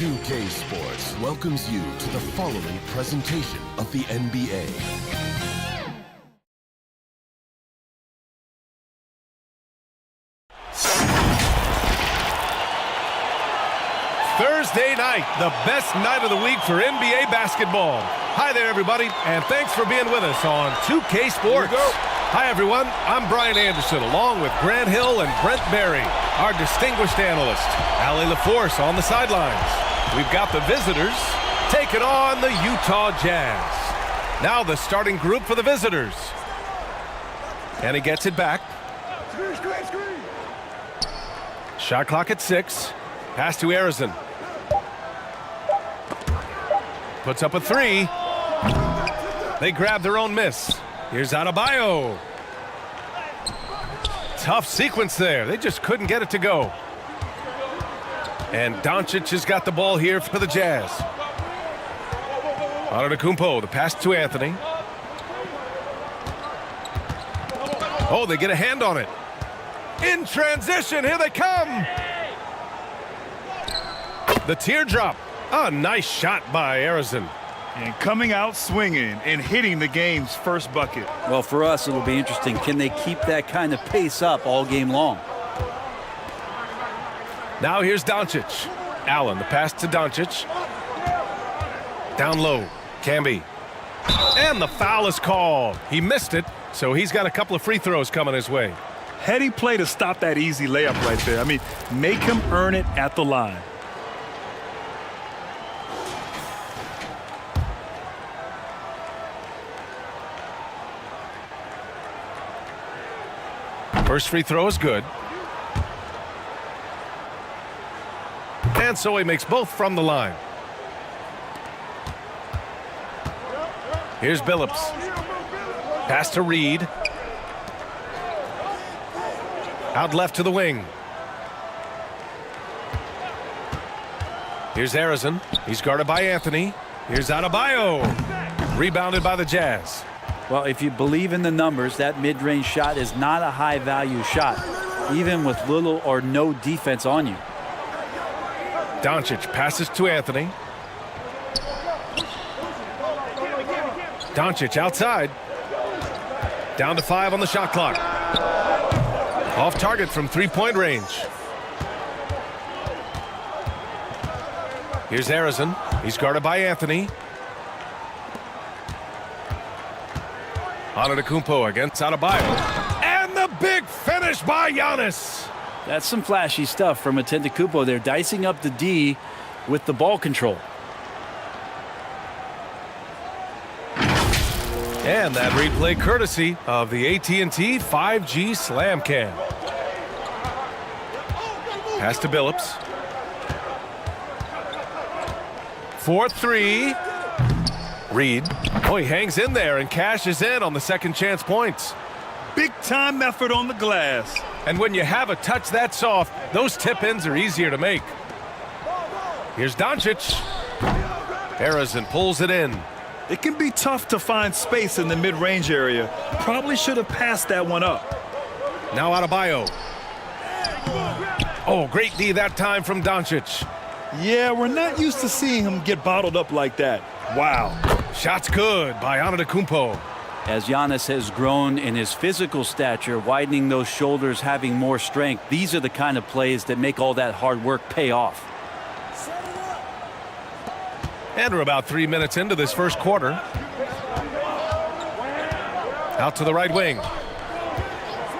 2K Sports welcomes you to the following presentation of the NBA. Thursday night, the best night of the week for NBA basketball. Hi there, everybody, and thanks for being with us on 2K Sports. Hi, everyone. I'm Brian Anderson, along with Grant Hill and Brent Berry, our distinguished analyst. Allie LaForce on the sidelines. We've got the visitors taking on the Utah Jazz. Now the starting group for the visitors. And he gets it back. Shot clock at 6. Pass to Arizon. Puts up a 3. They grab their own miss. Here's Adebayo. Tough sequence there. They just couldn't get it to go. And Doncic has got the ball here for the Jazz. Antetokounmpo, the pass to Anthony. Oh, they get a hand on it. In transition, here they come. The teardrop. A nice shot by Arizon. And coming out swinging and hitting the game's first bucket. Well, for us, it'll be interesting. Can they keep that kind of pace up all game long? Now here's Doncic. Allen, the pass to Doncic. Down low, Camby. And the foul is called. He missed it, so he's got a couple of free throws coming his way. Heady play to stop that easy layup right there. I mean, make him earn it at the line. First free throw is good. And so he makes both from the line. Here's Billups. Pass to Reed. Out left to the wing. Here's Arizon. He's guarded by Anthony. Here's Adebayo. Rebounded by the Jazz. Well, if you believe in the numbers, that mid-range shot is not a high-value shot, even with little or no defense on you. Doncic passes to Anthony. Doncic outside. Down to 5 on the shot clock. Off target from three-point range. Here's Arizon. He's guarded by Anthony. Antetokounmpo against Adebayo. And the big finish by Giannis. That's some flashy stuff from Antetokounmpo. They're dicing up the D with the ball control. And that replay courtesy of the AT&T 5G Slam Cam. Pass to Billups. 4-3. Reed. Oh, he hangs in there and cashes in on the second chance points. Big time effort on the glass. And when you have a touch that soft, those tip-ins are easier to make. Here's Doncic. Arizon pulls it in. It can be tough to find space in the mid-range area. Probably should have passed that one up. Now Adebayo. Oh, great D that time from Doncic. Yeah, we're not used to seeing him get bottled up like that. Wow. Shot's good by Antetokounmpo. As Giannis has grown in his physical stature, widening those shoulders, having more strength, these are the kind of plays that make all that hard work pay off. And we're about 3 minutes into this first quarter. Out to the right wing.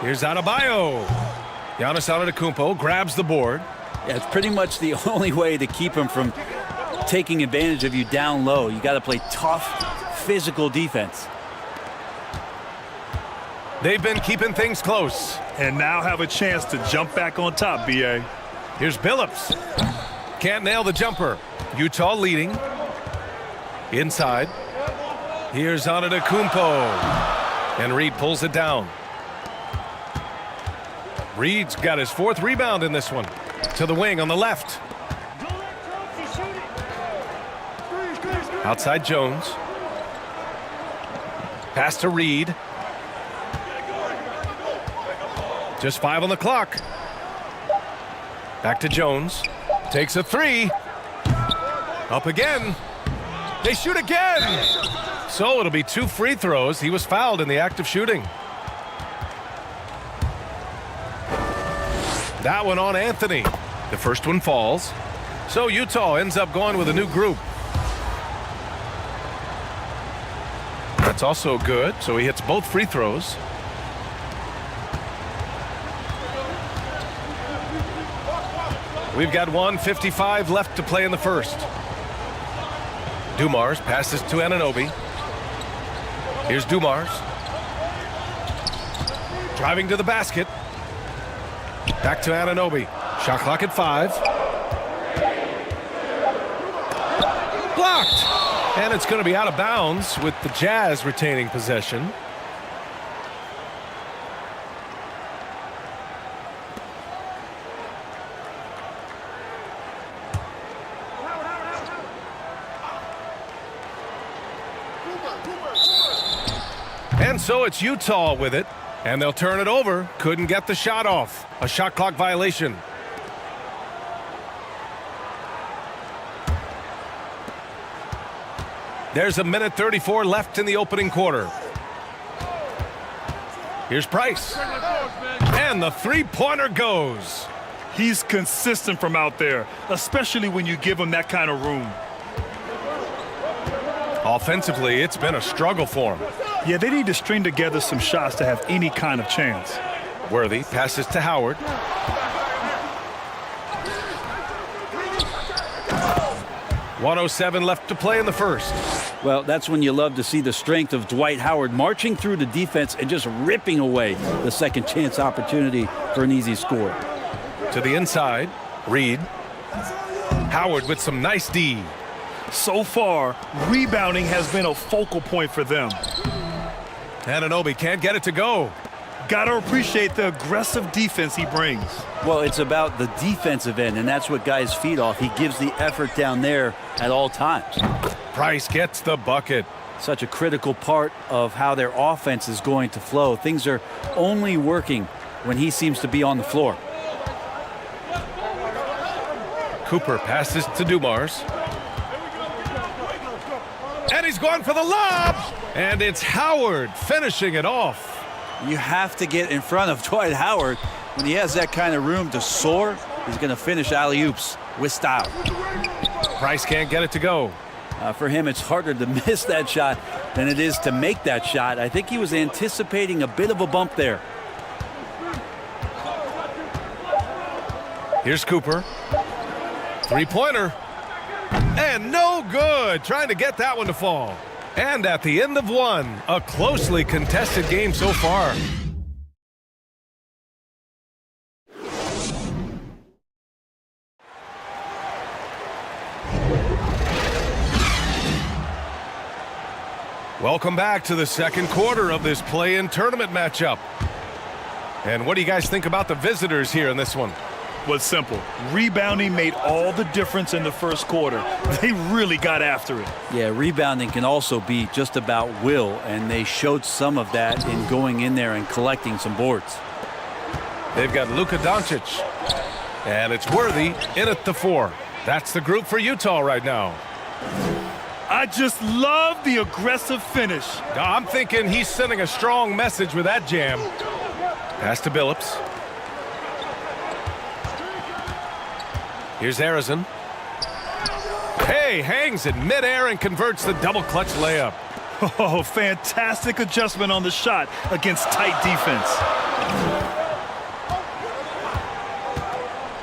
Here's Adebayo. Giannis Antetokounmpo grabs the board. Yeah, it's pretty much the only way to keep him from taking advantage of you down low. You got to play tough, physical defense. They've been keeping things close. And now have a chance to jump back on top, B.A. Here's Billups. Can't nail the jumper. Utah leading. Inside. Here's Antetokounmpo. And Reed pulls it down. Reed's got his 4th rebound in this one. To the wing on the left. Outside Jones. Pass to Reed. Just 5 on the clock. Back to Jones. Takes a 3. Up again. They shoot again. So it'll be 2 free throws. He was fouled in the act of shooting. That one on Anthony. The first one falls. So Utah ends up going with a new group. That's also good. So he hits both free throws. We've got 1:55 left to play in the first. Dumars passes to Anunoby. Here's Dumars. Driving to the basket. Back to Anunoby. Shot clock at 5. Blocked. And it's going to be out of bounds with the Jazz retaining possession. And so it's Utah with it, and they'll turn it over. Couldn't get the shot off. A shot clock violation. There's 1:34 left in the opening quarter. Here's Price. And the three-pointer goes. He's consistent from out there, especially when you give him that kind of room. Offensively, it's been a struggle for him. Yeah, they need to string together some shots to have any kind of chance. Worthy passes to Howard. .107 left to play in the first. Well, that's when you love to see the strength of Dwight Howard marching through the defense and just ripping away the second chance opportunity for an easy score. To the inside, Reed. Howard with some nice D. So far, rebounding has been a focal point for them. Anunoby can't get it to go. Gotta appreciate the aggressive defense he brings. Well, it's about the defensive end, and that's what guys feed off. He gives the effort down there at all times. Price gets the bucket. Such a critical part of how their offense is going to flow. Things are only working when he seems to be on the floor. Cooper passes to Dumars. And he's going for the lob. And it's Howard finishing it off. You have to get in front of Dwight Howard. When he has that kind of room to soar, he's going to finish alley-oops with style. Price can't get it to go. For him, it's harder to miss that shot than it is to make that shot. I think he was anticipating a bit of a bump there. Here's Cooper. Three-pointer. And no good. Trying to get that one to fall. And at the end of one, a closely contested game so far. Welcome back to the second quarter of this play-in tournament matchup. And what do you guys think about the visitors here in this one? Was simple. Rebounding made all the difference in the first quarter. They really got after it. Yeah, rebounding can also be just about will, and they showed some of that in going in there and collecting some boards. They've got Luka Doncic, and it's Worthy in at the 4. That's the group for Utah right now. I just love the aggressive finish. I'm thinking he's sending a strong message with that jam. Pass to Billups. Here's Arizon. Hey, hangs in midair and converts the double clutch layup. Oh, fantastic adjustment on the shot against tight defense.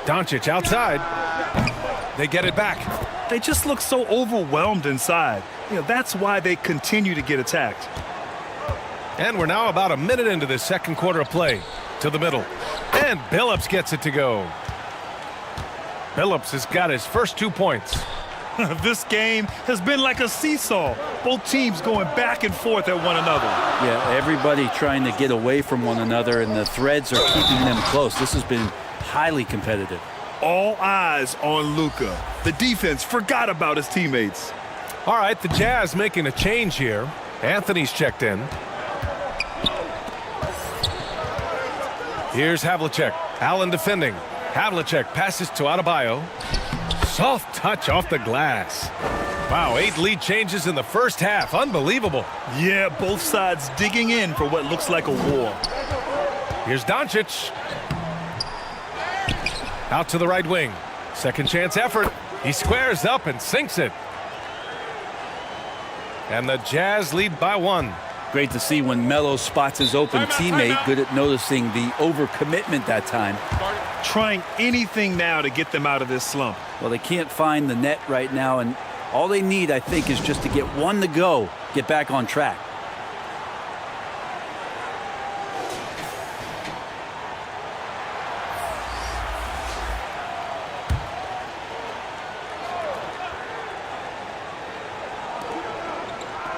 Doncic outside. They get it back. They just look so overwhelmed inside. You know, that's why they continue to get attacked. And we're now about a minute into the second quarter of play. To the middle. And Billups gets it to go. Billups has got his first 2 points. This game has been like a seesaw. Both teams going back and forth at one another. Yeah, everybody trying to get away from one another, and the threads are keeping them close. This has been highly competitive. All eyes on Luka. The defense forgot about his teammates. All right, the Jazz making a change here. Anthony's checked in. Here's Havlicek. Allen defending. Havlicek passes to Adebayo. Soft touch off the glass. Wow, 8 lead changes in the first half. Unbelievable. Yeah, both sides digging in for what looks like a war. Here's Doncic. Out to the right wing. Second chance effort. He squares up and sinks it. And the Jazz lead by 1. Great to see when Melo spots his open teammate. Good at noticing the overcommitment that time. Trying anything now to get them out of this slump. Well, they can't find the net right now, and all they need, I think, is just to get one to go, get back on track.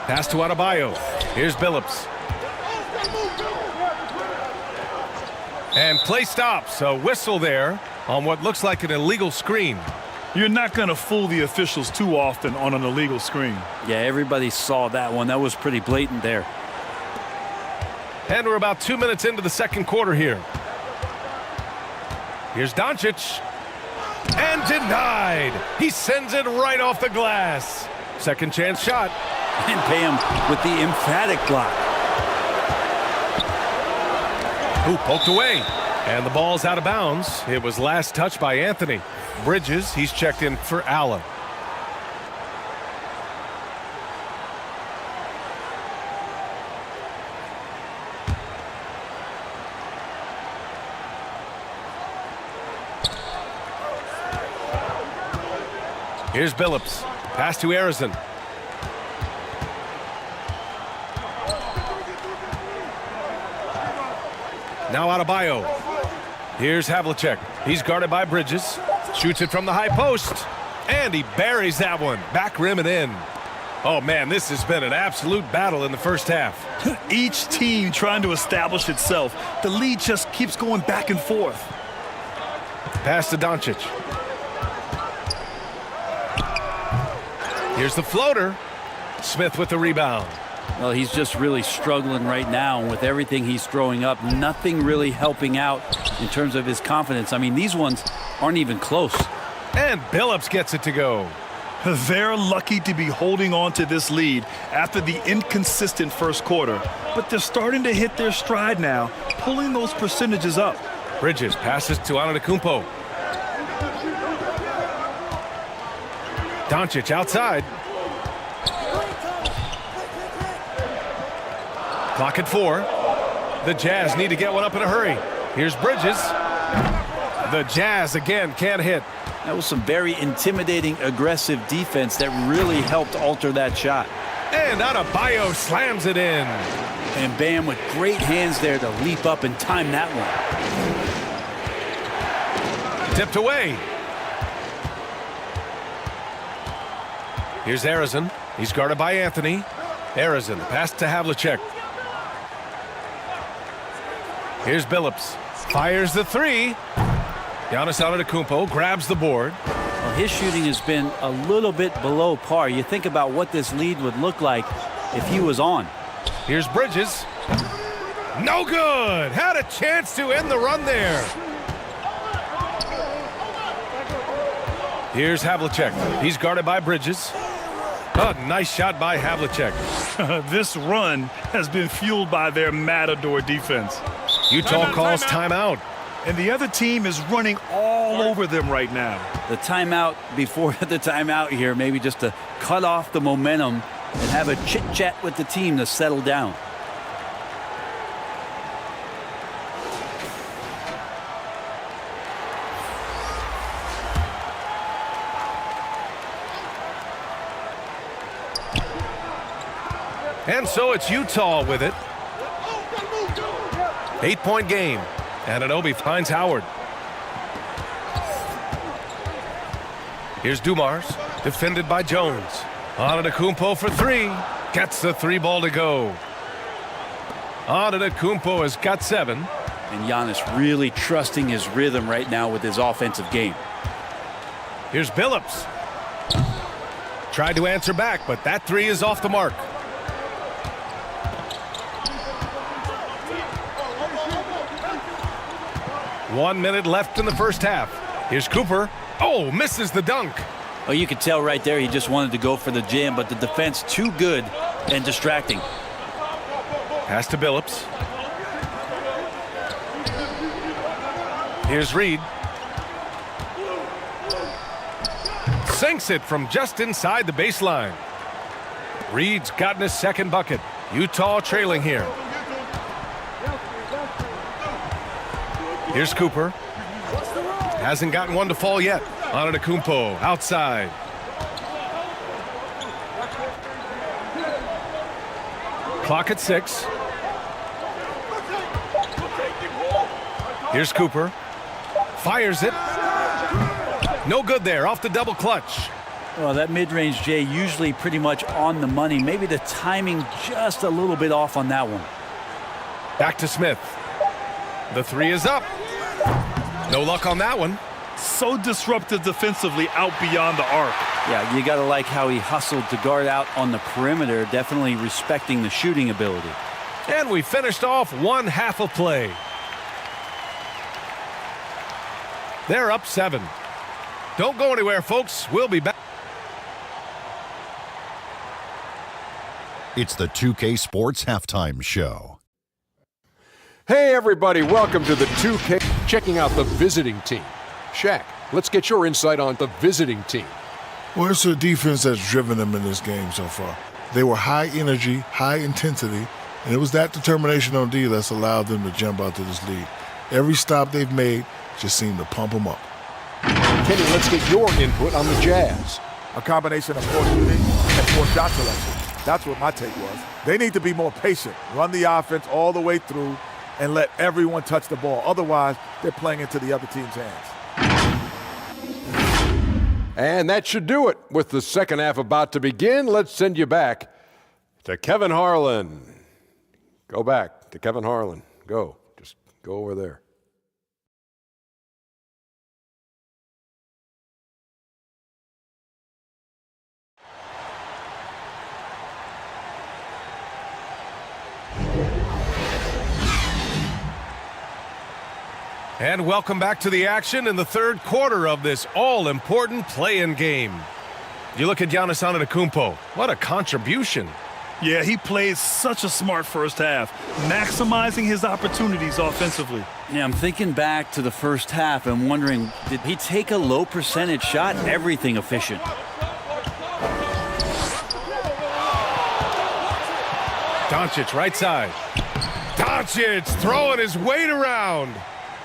Pass to Adebayo. Here's Billups. And play stops. A whistle there on what looks like an illegal screen. You're not going to fool the officials too often on an illegal screen. Yeah, everybody saw that one. That was pretty blatant there. And we're about 2 minutes into the second quarter here. Here's Doncic. And denied. He sends it right off the glass. Second chance shot. And Bam with the emphatic block. Ooh, poked away. And the ball's out of bounds. It was last touched by Anthony. Bridges, he's checked in for Allen. Here's Billups. Pass to Arizon. Now Adebayo. Here's Havlicek. He's guarded by Bridges. Shoots it from the high post. And he buries that one. Back rim and in. Oh, man, this has been an absolute battle in the first half. Each team trying to establish itself. The lead just keeps going back and forth. Pass to Doncic. Here's the floater. Smith with the rebound. Well, he's just really struggling right now. And with everything he's throwing up, nothing really helping out in terms of his confidence. I mean, these ones aren't even close. And Billups gets it to go. They're lucky to be holding on to this lead after the inconsistent first quarter. But they're starting to hit their stride now, pulling those percentages up. Bridges passes to Antetokounmpo. Doncic outside. Clock at 4. The Jazz need to get one up in a hurry. Here's Bridges. The Jazz again can't hit. That was some very intimidating, aggressive defense that really helped alter that shot. And Adebayo slams it in. And Bam with great hands there to leap up and time that one. Tipped away. Here's Arizon. He's guarded by Anthony. Arizon, pass to Havlicek. Here's Billups. Fires the 3. Giannis Antetokounmpo grabs the board. Well, his shooting has been a little bit below par. You think about what this lead would look like if he was on. Here's Bridges. No good. Had a chance to end the run there. Here's Havlicek. He's guarded by Bridges. A nice shot by Havlicek. This run has been fueled by their Matador defense. Utah calls timeout. And the other team is running all over them right now. The timeout before the timeout here, maybe just to cut off the momentum and have a chit-chat with the team to settle down. And so it's Utah with it. 8-point game. Anunoby finds Howard. Here's Dumars, defended by Jones. Antetokounmpo for 3. Gets the 3-ball to go. Antetokounmpo has got 7. And Giannis really trusting his rhythm right now with his offensive game. Here's Billups. Tried to answer back, but that 3 is off the mark. 1 minute left in the first half. Here's Cooper. Oh, misses the dunk. Oh, you could tell right there he just wanted to go for the jam, but the defense too good and distracting. Pass to Billups. Here's Reed. Sinks it from just inside the baseline. Reed's gotten his second bucket. Utah trailing here. Here's Cooper. Hasn't gotten one to fall yet. Antetokounmpo outside. Clock at 6. Here's Cooper. Fires it. No good there. Off the double clutch. Well, that mid-range, Jay, usually pretty much on the money. Maybe the timing just a little bit off on that one. Back to Smith. The three is up. No luck on that one. So disruptive defensively out beyond the arc. Yeah, you got to like how he hustled to guard out on the perimeter, definitely respecting the shooting ability. And we finished off one half of play. They're up 7. Don't go anywhere, folks. We'll be back. It's the 2K Sports Halftime Show. Hey everybody, welcome to the 2K. Checking out the visiting team. Shaq, let's get your insight on the visiting team. Well, it's a defense that's driven them in this game so far. They were high energy, high intensity, and it was that determination on D that's allowed them to jump out to this lead. Every stop they've made just seemed to pump them up. Kenny, let's get your input on the Jazz. A combination of poor shooting and poor shot selection. That's what my take was. They need to be more patient, run the offense all the way through, and let everyone touch the ball. Otherwise, they're playing into the other team's hands. And that should do it. With the second half about to begin, let's send you back to Kevin Harlan. Go back to Kevin Harlan. Go. Just go over there. And welcome back to the action in the third quarter of this all-important play-in game. You look at Giannis Antetokounmpo. What a contribution. Yeah, he played such a smart first half, maximizing his opportunities offensively. Yeah, I'm thinking back to the first half and wondering, did he take a low percentage shot? Everything efficient. Doncic right side. Doncic throwing his weight around.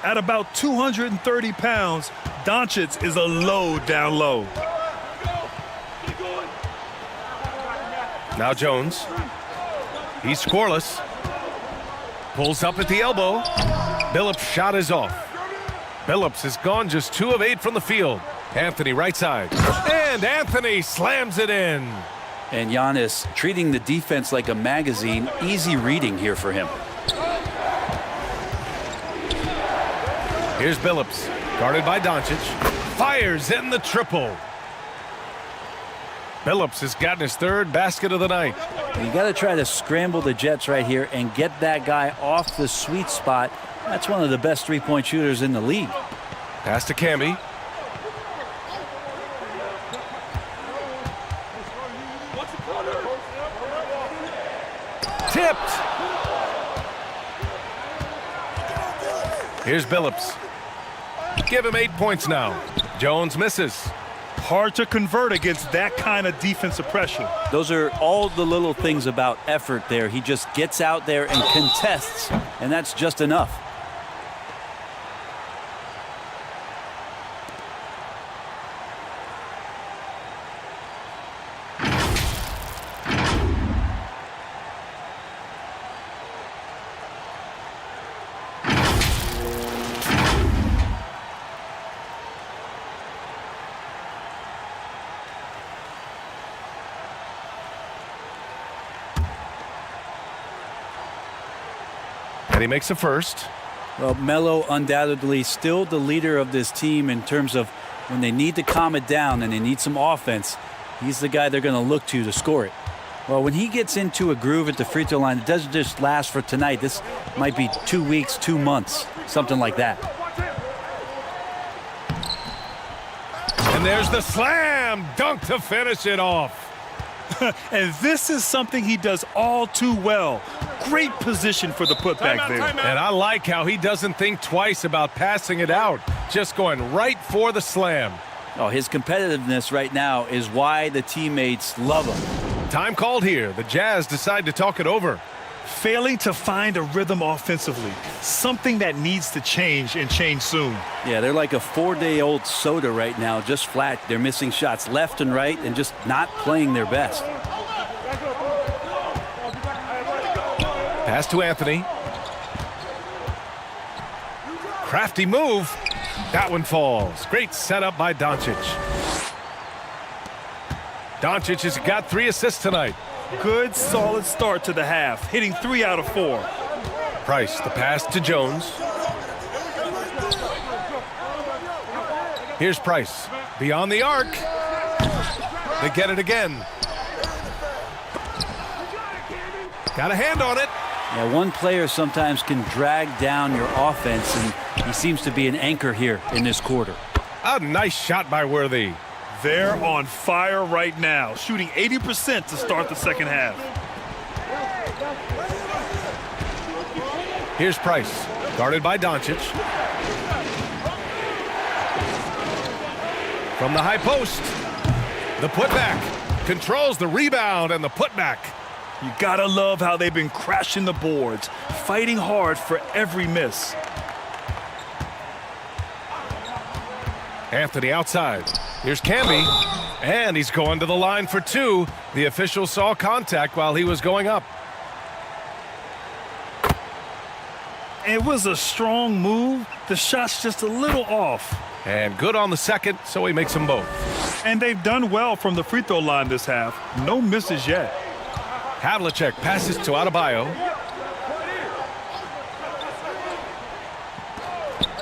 At about 230 pounds, Doncic is a load down low. Now Jones. He's scoreless. Pulls up at the elbow. Billups' shot is off. Billups has gone just 2 of 8 from the field. Anthony right side. And Anthony slams it in. And Giannis treating the defense like a magazine. Easy reading here for him. Here's Billups, guarded by Doncic. Fires in the triple. Billups has gotten his third basket of the night. You got to try to scramble the Jets right here and get that guy off the sweet spot. That's one of the best three-point shooters in the league. Pass to Camby. Tipped. Here's Billups. Give him 8 points now. Jones misses. Hard to convert against that kind of defensive pressure. Those are all the little things about effort there. He just gets out there and contests, and that's just enough. And he makes a first. Well, Melo undoubtedly still the leader of this team in terms of when they need to calm it down and they need some offense. He's the guy they're going to look to score it. Well, when he gets into a groove at the free throw line, it doesn't just last for tonight. This might be 2 weeks, 2 months, something like that. And there's the slam dunk to finish it off. And this is something he does all too well. Great position for the putback there. And I like how he doesn't think twice about passing it out, just going right for the slam. Oh, his competitiveness right now is why the teammates love him. Time called here. The Jazz decide to talk it over. Failing to find a rhythm offensively, something that needs to change and change soon. Yeah, they're like a 4-day-old soda right now, just flat. They're missing shots left and right and just not playing their best. Pass to Anthony. Crafty move. That one falls. Great setup by Doncic. Doncic has got 3 assists tonight. Good, solid start to the half, hitting 3 out of 4. Price, the pass to Jones. Here's Price. Beyond the arc. They get it again. Got a hand on it. Yeah, one player sometimes can drag down your offense, and he seems to be an anchor here in this quarter. A nice shot by Worthy. They're on fire right now, shooting 80% to start the second half. Here's Price, guarded by Doncic. From the high post, the putback. Controls the rebound and the putback. You gotta love how they've been crashing the boards, fighting hard for every miss. Anthony outside. Here's Camby, and he's going to the line for 2. The official saw contact while he was going up. It was a strong move. The shot's just a little off. And good on the second, so he makes them both. And they've done well from the free throw line this half. No misses yet. Havlicek passes to Adebayo.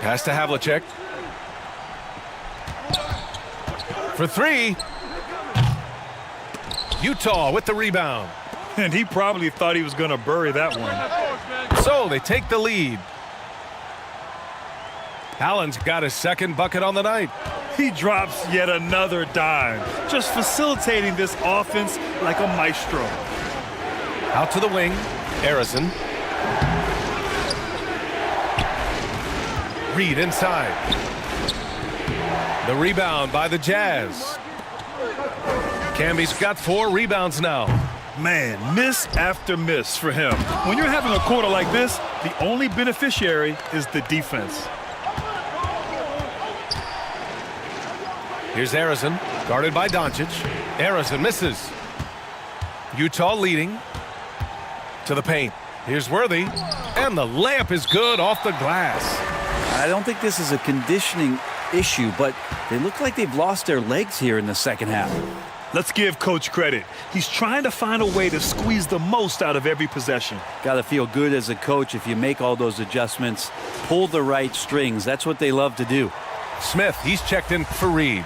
Pass to Havlicek. For 3. Utah with the rebound. And he probably thought he was going to bury that one. So they take the lead. Allen's got his second bucket on the night. He drops yet another dime, just facilitating this offense like a maestro. Out to the wing, Harrison. Reed inside. The rebound by the Jazz. Camby's got 4 rebounds now. Man, miss after miss for him. When you're having a quarter like this, the only beneficiary is the defense. Here's Harrison, guarded by Doncic. Harrison misses. Utah leading to the paint. Here's Worthy, and the layup is good off the glass. I don't think this is a conditioning issue, but they look like they've lost their legs here in the second half. Let's give Coach credit. He's trying to find a way to squeeze the most out of every possession. Got to feel good as a coach if you make all those adjustments, pull the right strings. That's what they love to do. Smith, he's checked in for Reed.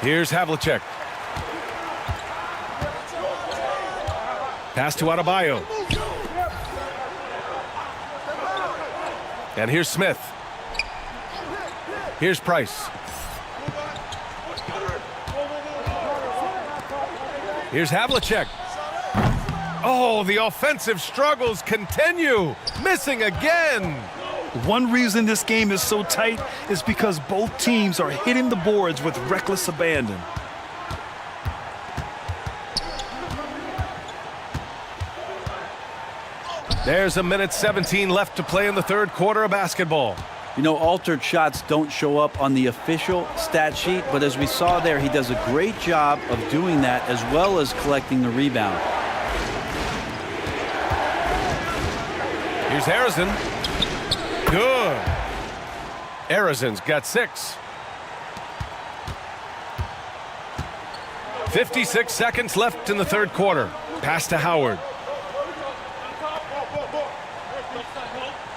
Here's Havlicek. Pass to Adebayo. And here's Smith. Here's Price. Here's Havlicek. Oh, the offensive struggles continue. Missing again. One reason this game is so tight is because both teams are hitting the boards with reckless abandon. There's a minute 17 left to play in the third quarter of basketball. You know, altered shots don't show up on the official stat sheet, but as we saw there, he does a great job of doing that as well as collecting the rebound. Here's Harrison. Good. Harrison's got 6. 56 seconds left in the third quarter. Pass to Howard.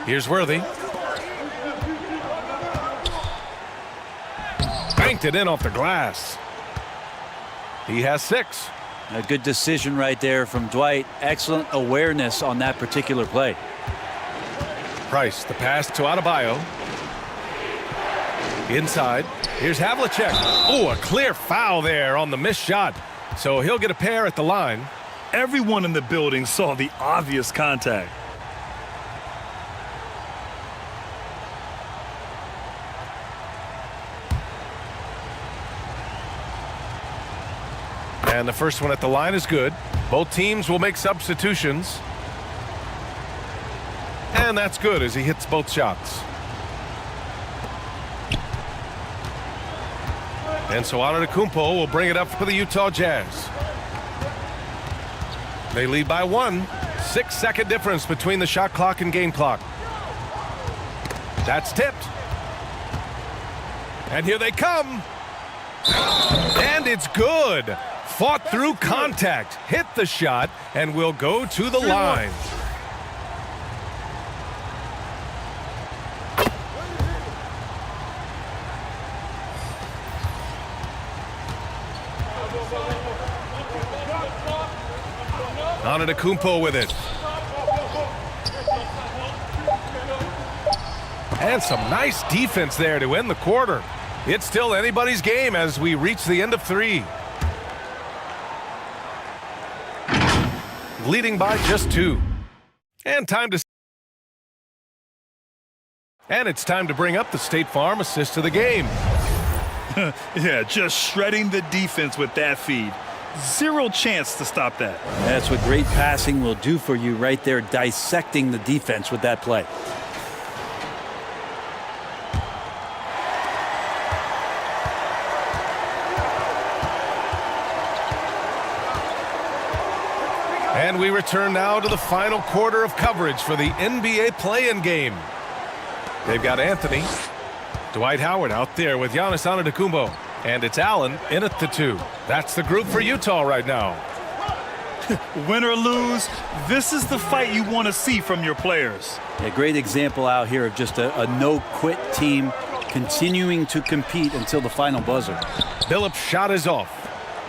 Here's Worthy. Banked it in off the glass. He has 6. A good decision right there from Dwight. Excellent awareness on that particular play. Price, the pass to Adebayo. Inside. Here's Havlicek. Oh, a clear foul there on the missed shot. So he'll get a pair at the line. Everyone in the building saw the obvious contact. And the first one at the line is good. Both teams will make substitutions. And that's good as he hits both shots. And so Antetokounmpo will bring it up for the Utah Jazz. They lead by 1. 6-second difference between the shot clock and game clock. That's tipped. And here they come. And it's good. Fought through contact, hit the shot, and will go to the line. Antetokounmpo with it. And some nice defense there to end the quarter. It's still anybody's game as we reach the end of 3. Leading by just 2. And it's time to bring up the State Farm assist of the game. Yeah, just shredding the defense with that feed. Zero chance to stop that. That's what great passing will do for you right there, dissecting the defense with that play. And we return now to the final quarter of coverage for the NBA play-in game. They've got Anthony, Dwight Howard out there with Giannis Antetokounmpo. And it's Allen in at the 2. That's the group for Utah right now. Win or lose, this is the fight you want to see from your players. A great example out here of just a no-quit team continuing to compete until the final buzzer. Billups' shot is off.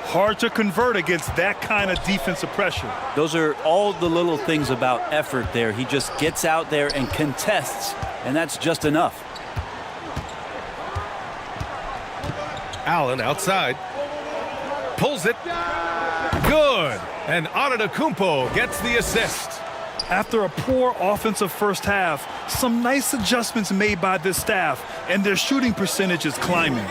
Hard to convert against that kind of defensive pressure. Those are all the little things about effort there. He just gets out there and contests, and that's just enough. Allen outside. Pulls it. Good. And Antetokounmpo gets the assist. After a poor offensive first half, some nice adjustments made by this staff, and their shooting percentage is climbing.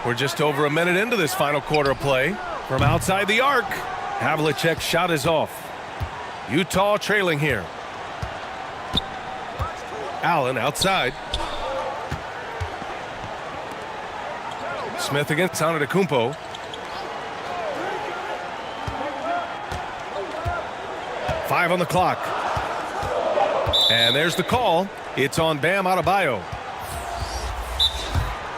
We're just over a minute into this final quarter of play. From outside the arc, Havlicek's shot is off. Utah trailing here. Allen outside. Smith against Antetokounmpo. Five on the clock. And there's the call. It's on Bam Adebayo.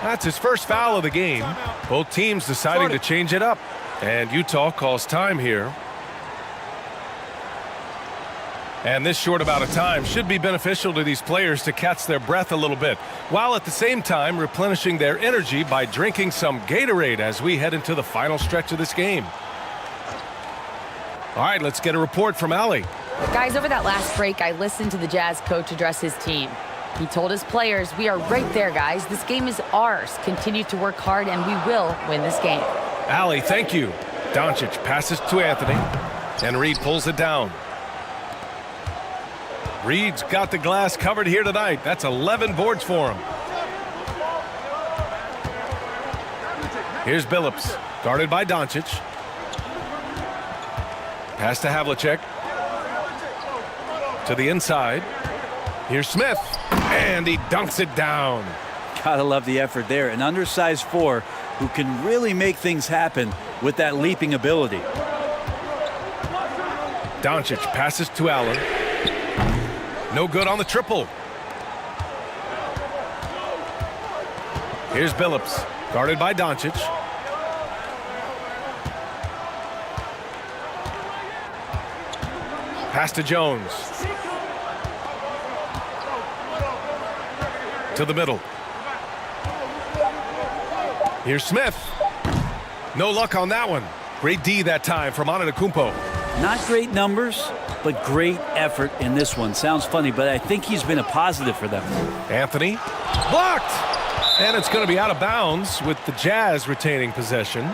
That's his first foul of the game. Both teams deciding to change it up. And Utah calls time here. And this short amount of time should be beneficial to these players to catch their breath a little bit, while at the same time replenishing their energy by drinking some Gatorade as we head into the final stretch of this game. All right, let's get a report from Allie. Guys, over that last break, I listened to the Jazz coach address his team. He told his players, we are right there, guys. This game is ours. Continue to work hard, and we will win this game. Allie, thank you. Doncic passes to Anthony, and Reed pulls it down. Reed's got the glass covered here tonight. That's 11 boards for him. Here's Billups, guarded by Doncic. Pass to Havlicek. To the inside. Here's Smith, and he dunks it down. Gotta love the effort there. An undersized 4 who can really make things happen with that leaping ability. Doncic passes to Allen. No good on the triple. Here's Billups, guarded by Doncic. Pass to Jones. To the middle. Here's Smith. No luck on that one. Great D that time from Antetokounmpo. Not great numbers, but great effort in this one. Sounds funny, but I think he's been a positive for them. Anthony, blocked! And it's going to be out of bounds with the Jazz retaining possession.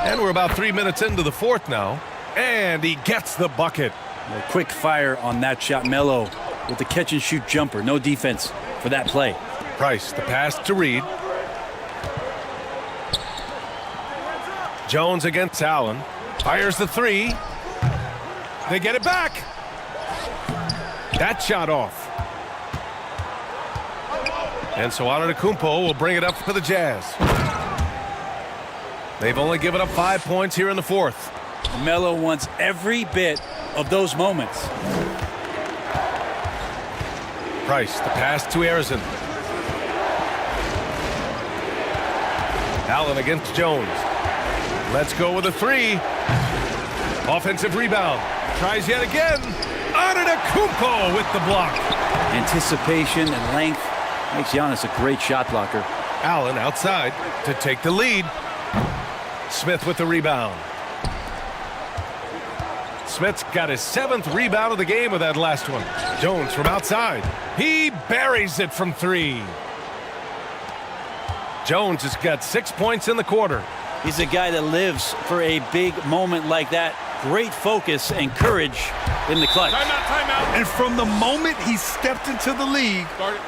And we're about 3 minutes into the fourth now. And he gets the bucket. A quick fire on that shot. Melo with the catch-and-shoot jumper. No defense for that play. Price, the pass to Reed. Jones against Allen. Fires the three. They get it back. That shot off. And so Antetokounmpo will bring it up for the Jazz. They've only given up 5 points here in the fourth. Melo wants every bit of those moments. Price, the pass to Arizin. Allen against Jones. Let's go with a three. Offensive rebound. Tries yet again. Antetokounmpo with the block. Anticipation and length makes Giannis a great shot blocker. Allen outside to take the lead. Smith with the rebound. Smith's got his 7th rebound of the game with that last one. Jones from outside. He buries it from three. Jones has got 6 points in the quarter. He's a guy that lives for a big moment like that. Great focus and courage in the clutch. Timeout. And from the moment he stepped into the league,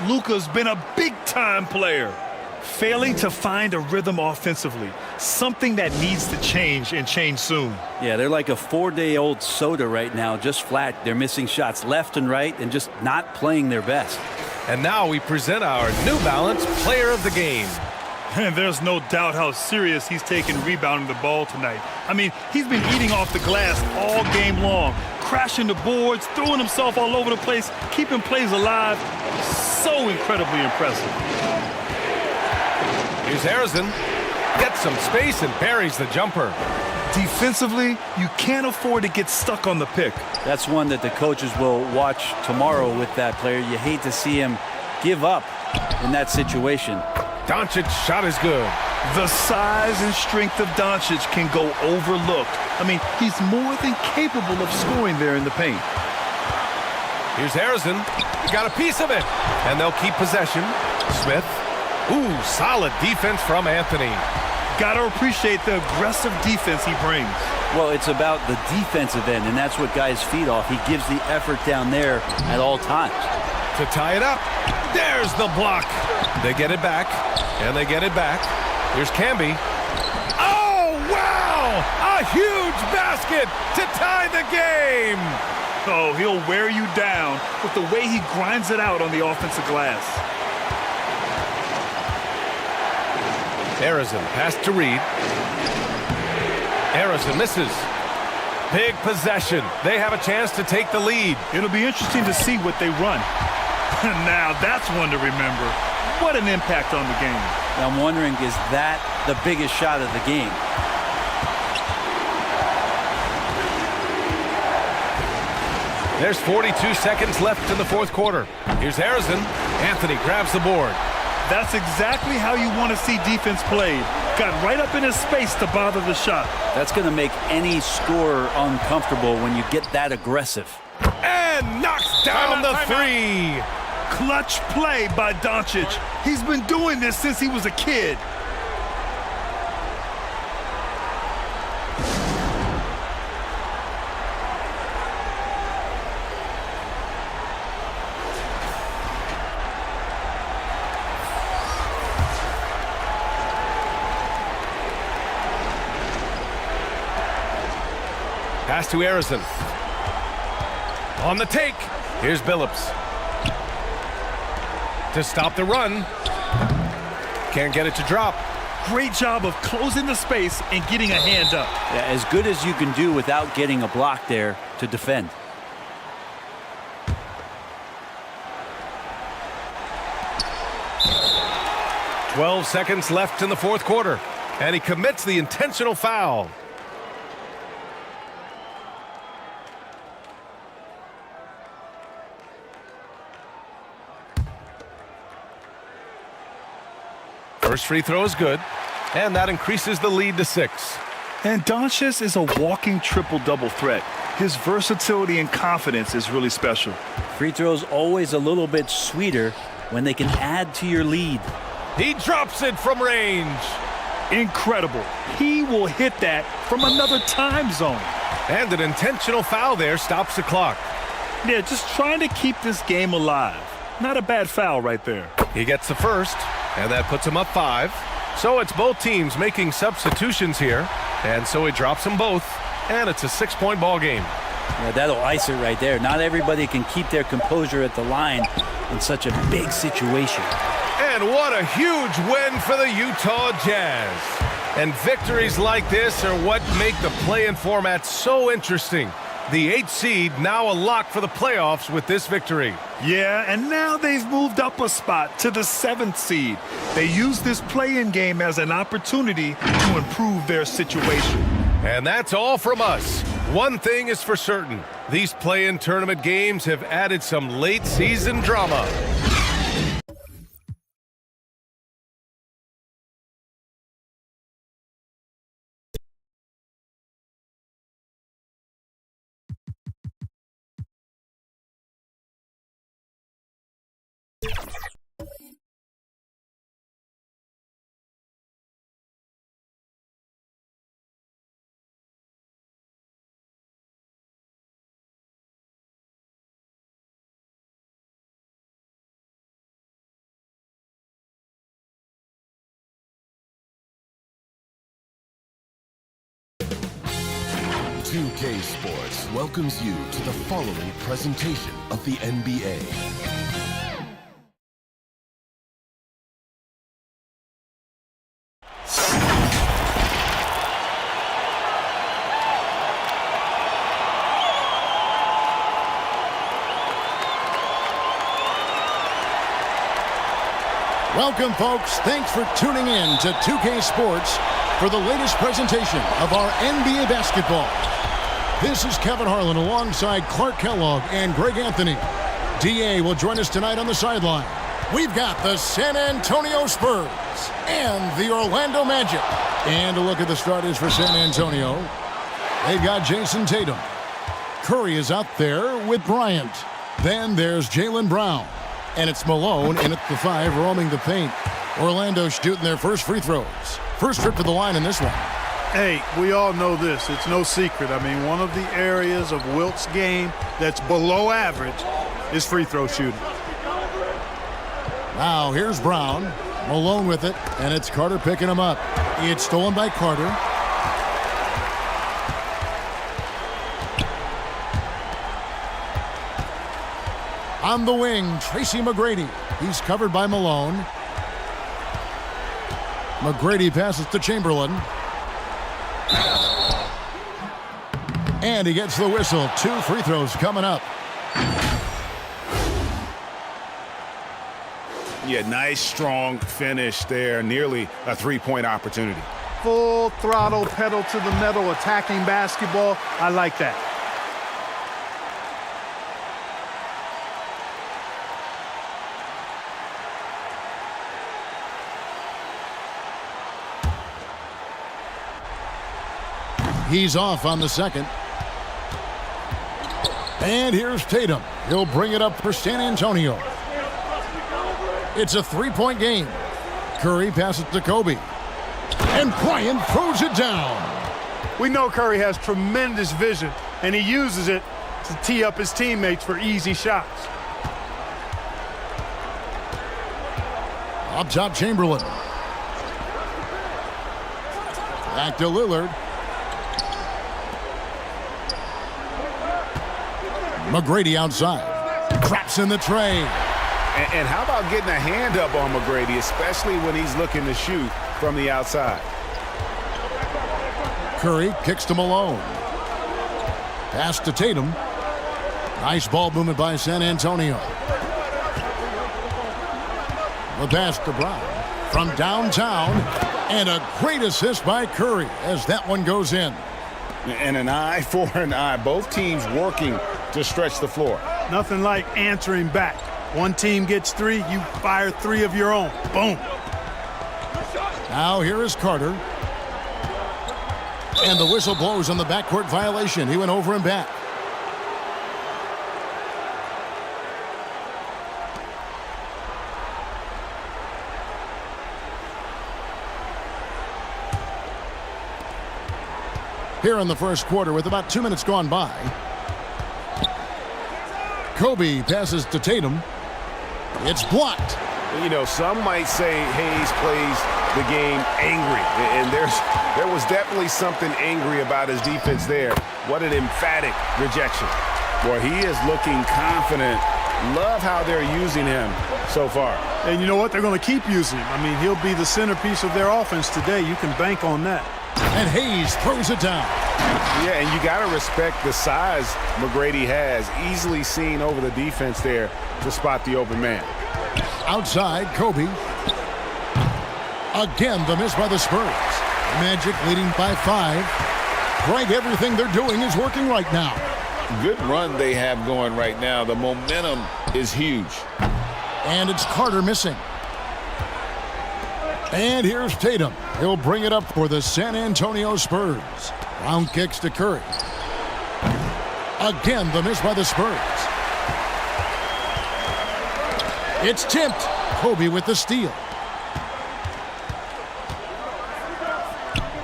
Luka's been a big-time player. Failing to find a rhythm offensively, something that needs to change and change soon. Yeah, they're like a 4-day-old soda right now, just flat. They're missing shots left and right and just not playing their best. And now we present our New Balance Player of the Game. And there's no doubt how serious he's taken rebounding the ball tonight. I mean, he's been eating off the glass all game long, crashing the boards, throwing himself all over the place, keeping plays alive. So incredibly impressive. Here's Arizin. Gets some space and buries the jumper. Defensively, you can't afford to get stuck on the pick. That's one that the coaches will watch tomorrow with that player. You hate to see him give up in that situation. Doncic's shot is good. The size and strength of Doncic can go overlooked. I mean, he's more than capable of scoring there in the paint. Here's Arizin. Got a piece of it. And they'll keep possession. Smith. Ooh, solid defense from Anthony. Got to appreciate the aggressive defense he brings. Well, it's about the defensive end, and that's what guys feed off. He gives the effort down there at all times. To tie it up. There's the block. They get it back, and they get it back. Here's Camby. Oh, wow! A huge basket to tie the game! Oh, he'll wear you down with the way he grinds it out on the offensive glass. Arizin, pass to Reed. Arizin misses. Big possession. They have a chance to take the lead. It'll be interesting to see what they run. Now, that's one to remember. What an impact on the game. I'm wondering, is that the biggest shot of the game? There's 42 seconds left in the fourth quarter. Here's Arizin. Anthony grabs the board. That's exactly how you want to see defense played. Got right up in his space to bother the shot. That's going to make any scorer uncomfortable when you get that aggressive. And knocks down the three. Clutch play by Doncic. He's been doing this since he was a kid. Pass to Arizin. On the take. Here's Billups. To stop the run. Can't get it to drop. Great job of closing the space and getting a hand up. Yeah, as good as you can do without getting a block there to defend. "12 seconds left in the fourth quarter. And he commits the intentional foul. First free throw is good, and that increases the lead to 6. And Doncic is a walking triple-double threat. His versatility and confidence is really special. Free throws always a little bit sweeter when they can add to your lead. He drops it from range. Incredible. He will hit that from another time zone. And an intentional foul there stops the clock. Yeah, just trying to keep this game alive. Not a bad foul right there. He gets the first, and that puts him up 5. So it's both teams making substitutions here, and so he drops them both, and it's a 6-point ball game. Yeah, that'll ice it right there. Not everybody can keep their composure at the line in such a big situation. And what a huge win for the Utah Jazz. And victories like this are what make the play-in format so interesting. The 8th seed now a lock for the playoffs with this victory. Yeah, and now they've moved up a spot to the 7th seed. They use this play-in game as an opportunity to improve their situation. And that's all from us. One thing is for certain. These play-in tournament games have added some late-season drama. K Sports welcomes you to the following presentation of the NBA. Welcome, folks. Thanks for tuning in to 2K Sports for the latest presentation of our NBA basketball. This is Kevin Harlan alongside Clark Kellogg and Greg Anthony. DA will join us tonight on the sideline. We've got the San Antonio Spurs and the Orlando Magic. And a look at the starters for San Antonio. They've got Jason Tatum. Curry is out there with Bryant. Then there's Jaylen Brown. And it's Malone in at the 5, roaming the paint. Orlando shooting their first free throws. First trip to the line in this one. Hey, we all know this. It's no secret. I mean, one of the areas of Wilt's game that's below average is free throw shooting. Now, here's Brown. Malone with it, and it's Carter picking him up. It's stolen by Carter. On the wing, Tracy McGrady. He's covered by Malone. McGrady passes to Chamberlain. And he gets the whistle. 2 free throws coming up. Yeah, nice, strong finish there. Nearly a 3-point opportunity. Full throttle, pedal to the metal, attacking basketball. I like that. He's off on the second. And here's Tatum. He'll bring it up for San Antonio. It's a 3-point game. Curry passes to Kobe. And Bryant throws it down. We know Curry has tremendous vision, and he uses it to tee up his teammates for easy shots. Up top, Chamberlain. Back to Lillard. McGrady outside. Traps in the tray. And how about getting a hand up on McGrady, especially when he's looking to shoot from the outside? Curry kicks to Malone. Pass to Tatum. Nice ball movement by San Antonio. The pass to Brown from downtown. And a great assist by Curry as that one goes in. And an eye for an eye. Both teams working to stretch the floor. Nothing like answering back. One team gets 3, you fire 3 of your own. Boom. Now here is Carter. And the whistle blows on the backcourt violation. He went over and back. Here in the first quarter with about 2 minutes gone by. Kobe passes to Tatum. It's blocked. You know, some might say Hayes plays the game angry, and there was definitely something angry about his defense there. What an emphatic rejection. Boy, he is looking confident. Love how they're using him so far. And you know what? They're going to keep using him. I mean, he'll be the centerpiece of their offense today. You can bank on that. And Hayes throws it down. Yeah, and you got to respect the size McGrady has. Easily seen over the defense there to spot the open man. Outside, Kobe. Again, the miss by the Spurs. Magic leading by 5. Greg, everything they're doing is working right now. Good run they have going right now. The momentum is huge. And it's Carter missing. And here's Tatum. He'll bring it up for the San Antonio Spurs. Round kicks to Curry. Again, the miss by the Spurs. It's tipped. Kobe with the steal.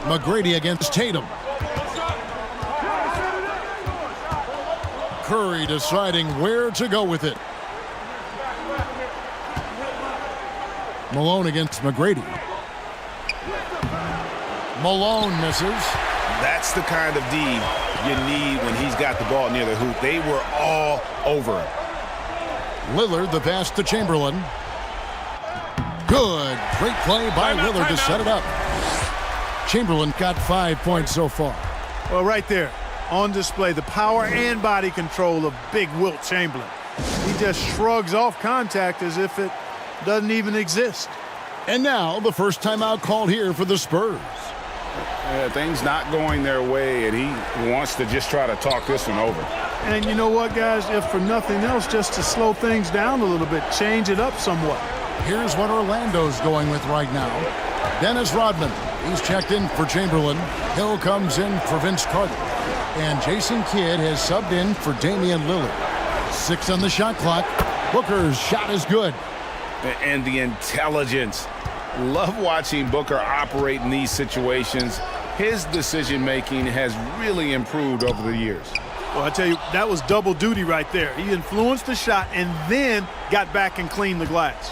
McGrady against Tatum. Curry deciding where to go with it. Malone against McGrady. Malone misses. That's the kind of D you need when he's got the ball near the hoop. They were all over him. Lillard, the pass to Chamberlain. Good. Great play by Lillard to set it up. Chamberlain got 5 points so far. Well, right there, on display, the power and body control of big Wilt Chamberlain. He just shrugs off contact as if it doesn't even exist. And now the first timeout called here for the Spurs. Things not going their way, and he wants to just try to talk this one over. And you know what, guys? If for nothing else, just to slow things down a little bit, change it up somewhat. Here's what Orlando's going with right now. Dennis Rodman, he's checked in for Chamberlain. Hill comes in for Vince Carter. And Jason Kidd has subbed in for Damian Lillard. 6 on the shot clock. Booker's shot is good. And the intelligence. Love watching Booker operate in these situations. His decision-making has really improved over the years. Well, I tell you, that was double duty right there. He influenced the shot and then got back and cleaned the glass.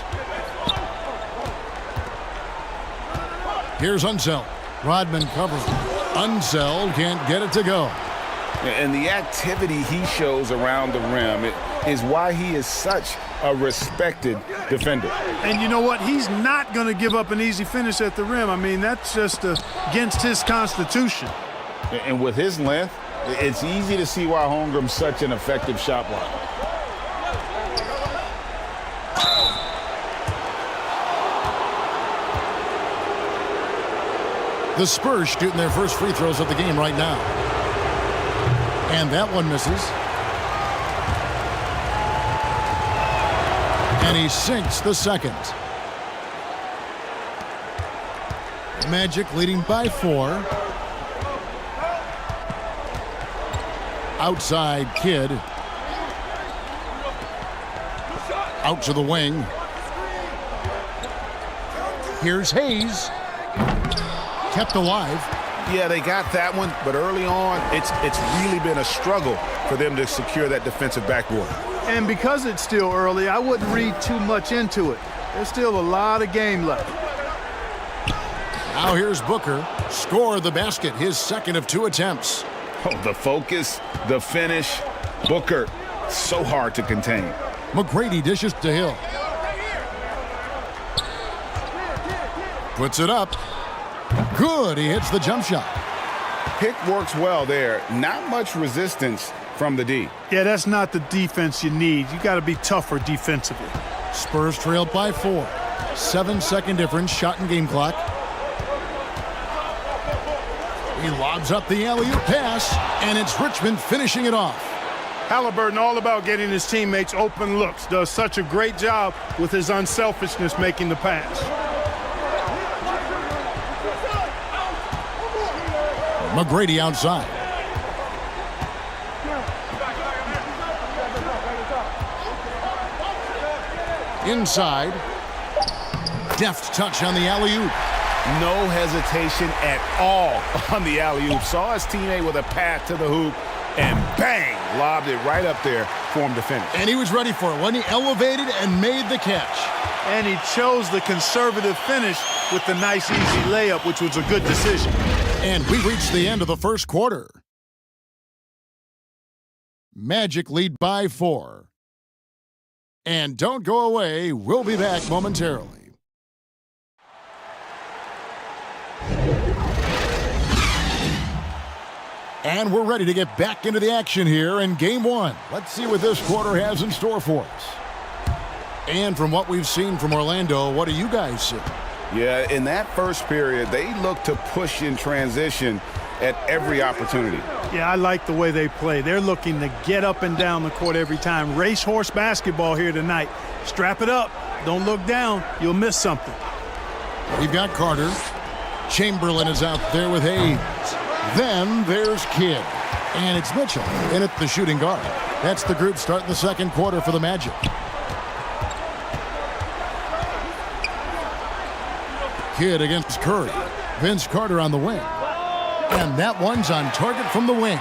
Here's Unseld. Rodman covers. Unseld can't get it to go. And the activity he shows around the rim is why he is such a respected defender. And you know what? He's not going to give up an easy finish at the rim. I mean, that's just against his constitution. And with his length, it's easy to see why Holmgren's such an effective shot blocker. The Spurs shooting their first free throws of the game right now. And that one misses. And he sinks the second. Magic leading by 4. Outside Kidd. Out to the wing. Here's Hayes. Kept alive. Yeah, they got that one, but early on, it's really been a struggle for them to secure that defensive backboard. And because it's still early, I wouldn't read too much into it. There's still a lot of game left. Now here's Booker. Score the basket, his second of 2 attempts. Oh, the focus, the finish. Booker, so hard to contain. McGrady dishes to Hill. Puts it up. Good, he hits the jump shot. Pick works well there. Not much resistance from the D. Yeah, that's not the defense you need. You got to be tougher defensively. Spurs trailed by 4. 7-second difference, shot and game clock. He lobs up the alley-oop pass, and it's Richmond finishing it off. Halliburton all about getting his teammates open looks. Does such a great job with his unselfishness making the pass. McGrady outside. Inside. Deft touch on the alley-oop. No hesitation at all on the alley-oop. Saw his teammate with a path to the hoop, and bang, lobbed it right up there for him to finish. And he was ready for it when he elevated and made the catch. And he chose the conservative finish with the nice, easy layup, which was a good decision. And we reached the end of the first quarter. Magic lead by 4. And don't go away. We'll be back momentarily. And we're ready to get back into the action here in Game 1. Let's see what this quarter has in store for us. And from what we've seen from Orlando, what do you guys see? Yeah, in that first period, they looked to push in transition at every opportunity. Yeah, I like the way they play. They're looking to get up and down the court every time. Racehorse basketball here tonight. Strap it up. Don't look down. You'll miss something. We've got Carter. Chamberlain is out there with Hayes. Then there's Kidd. And it's Mitchell in at the shooting guard. That's the group starting the second quarter for the Magic. Kidd against Curry. Vince Carter on the wing. And that one's on target from the wing.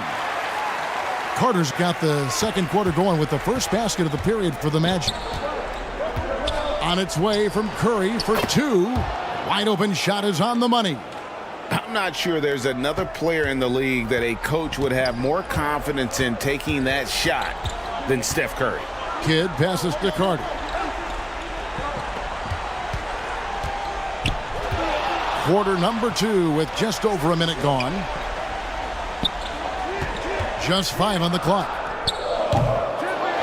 Carter's got the second quarter going with the first basket of the period for the Magic. On its way from Curry for 2. Wide open shot is on the money. I'm not sure there's another player in the league that a coach would have more confidence in taking that shot than Steph Curry. Kidd passes to Carter. Quarter number 2 with just over a minute gone. Just 5 on the clock.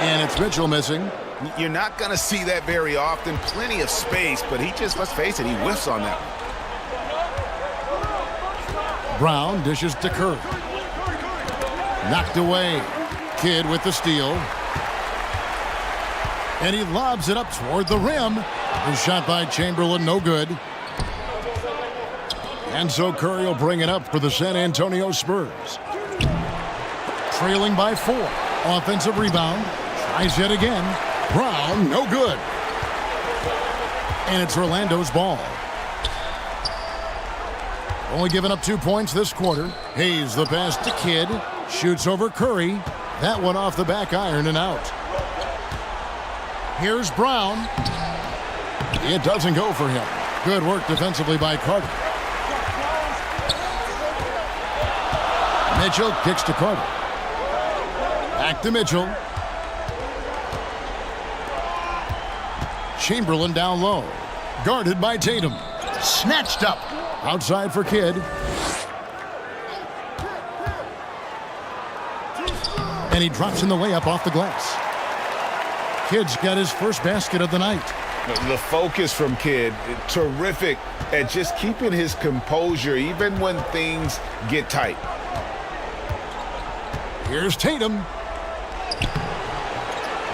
And it's Mitchell missing. You're not going to see that very often. Plenty of space, but he just, let's face it, he whiffs on that one. Brown dishes to Curry. Knocked away. Kidd with the steal. And he lobs it up toward the rim. The shot by Chamberlain, no good. And so Curry will bring it up for the San Antonio Spurs. Trailing by 4. Offensive rebound. Tries yet again. Brown, no good. And it's Orlando's ball. Only giving up 2 points this quarter. Hayes the pass to Kidd. Shoots over Curry. That one off the back iron and out. Here's Brown. It doesn't go for him. Good work defensively by Carter. Mitchell kicks to Carter. Back to Mitchell. Chamberlain down low. Guarded by Tatum. Snatched up. Outside for Kidd. And he drops in the layup off the glass. Kidd's got his first basket of the night. The focus from Kidd, terrific at just keeping his composure even when things get tight. Here's Tatum.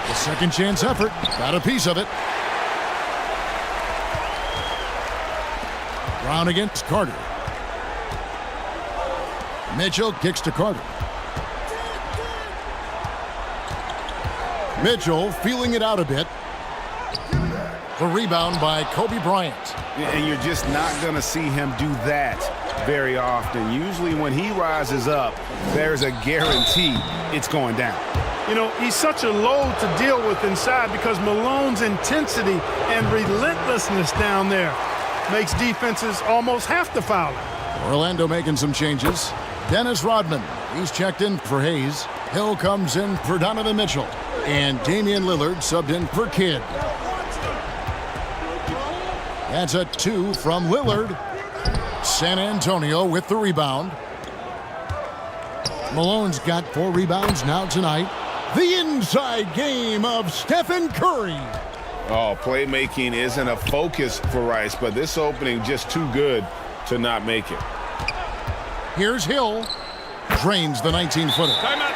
The second chance effort. Got a piece of it. Brown against Carter. Mitchell kicks to Carter. Mitchell feeling it out a bit. The rebound by Kobe Bryant. And you're just not going to see him do that very often. Usually when he rises up, there's a guarantee it's going down. You know, he's such a load to deal with inside because Malone's intensity and relentlessness down there makes defenses almost have to foul him. Orlando making some changes. Dennis Rodman, he's checked in for Hayes. Hill comes in for Donovan Mitchell. And Damian Lillard subbed in for Kidd. That's a 2 from Lillard. San Antonio with the rebound. Malone's got 4 rebounds now tonight. The inside game of Stephen Curry. Oh, playmaking isn't a focus for Rice, but this opening just too good to not make it. Here's Hill. Drains the 19-footer. Timeout.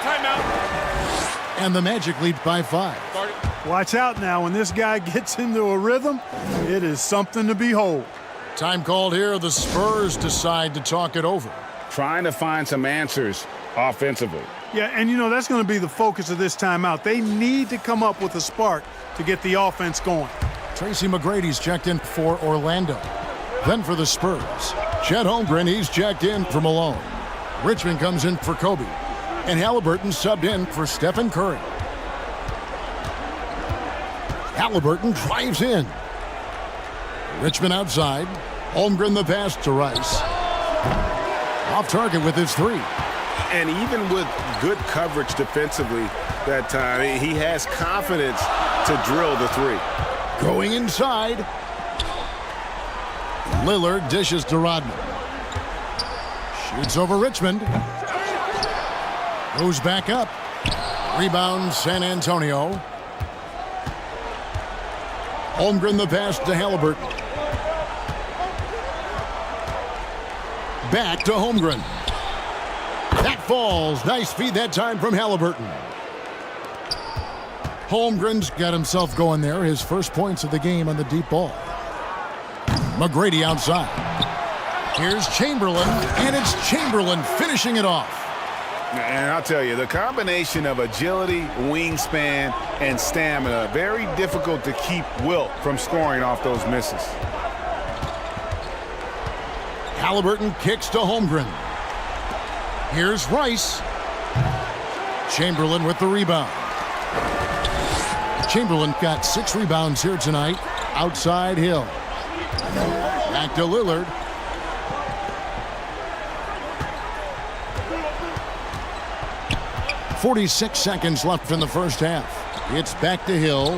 And the Magic lead by 5. Watch out now. When this guy gets into a rhythm, it is something to behold. Time called here. The Spurs decide to talk it over. trying to find some answers offensively. Yeah, and you know, that's going to be the focus of this timeout. They need to come up with a spark to get the offense going. Tracy McGrady's checked in for Orlando. Then for the Spurs, Chet Holmgren, he's checked in for Malone. Richmond comes in for Kobe. And Halliburton subbed in for Stephen Curry. Halliburton drives in. Richmond outside. Holmgren the pass to Rice. Off target with his three. And even with good coverage defensively that time, he has confidence to drill the three. Going inside. Lillard dishes to Rodman. Shoots over Richmond. Goes back up. Rebound San Antonio. Holmgren the pass to Halliburton. Back to Holmgren. That falls. Nice feed that time from Halliburton. Holmgren's got himself going there. His first points of the game on the deep ball. McGrady outside. Here's Chamberlain, and it's Chamberlain finishing it off. And I'll tell you, the combination of agility, wingspan, and stamina, very difficult to keep Wilt from scoring off those misses. Halliburton kicks to Holmgren. Here's Rice. Chamberlain with the rebound. Chamberlain got 6 rebounds here tonight. Outside Hill. Back to Lillard. .46 seconds left in the first half. It's back to Hill.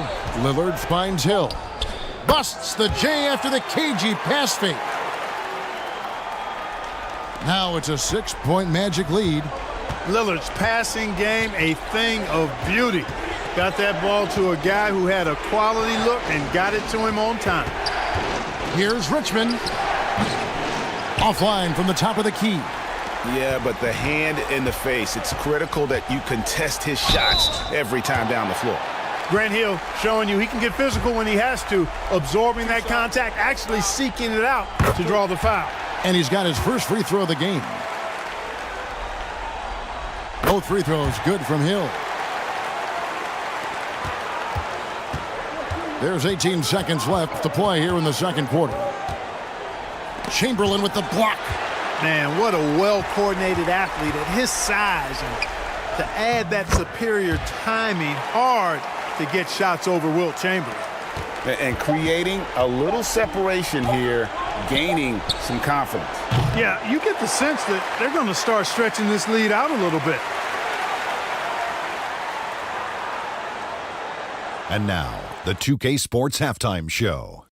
Lillard finds Hill. Busts the J after the cagey pass fake. Now it's a 6-point Magic lead. Lillard's passing game, a thing of beauty. Got that ball to a guy who had a quality look and got it to him on time. Here's Richmond. Offline from the top of the key. Yeah, but the hand in the face, it's critical that you contest his shots every time down the floor. Grant Hill showing you he can get physical when he has to, absorbing that contact, actually seeking it out to draw the foul. And he's got his first free throw of the game. Both free throws good from Hill. There's 18 seconds left to play here in the second quarter. Chamberlain with the block. Man, what a well-coordinated athlete at his size. And to add that superior timing, hard to get shots over Wilt Chamberlain. And creating a little separation here, gaining some confidence. Yeah, you get the sense that they're going to start stretching this lead out a little bit. And now, the 2K Sports Halftime Show.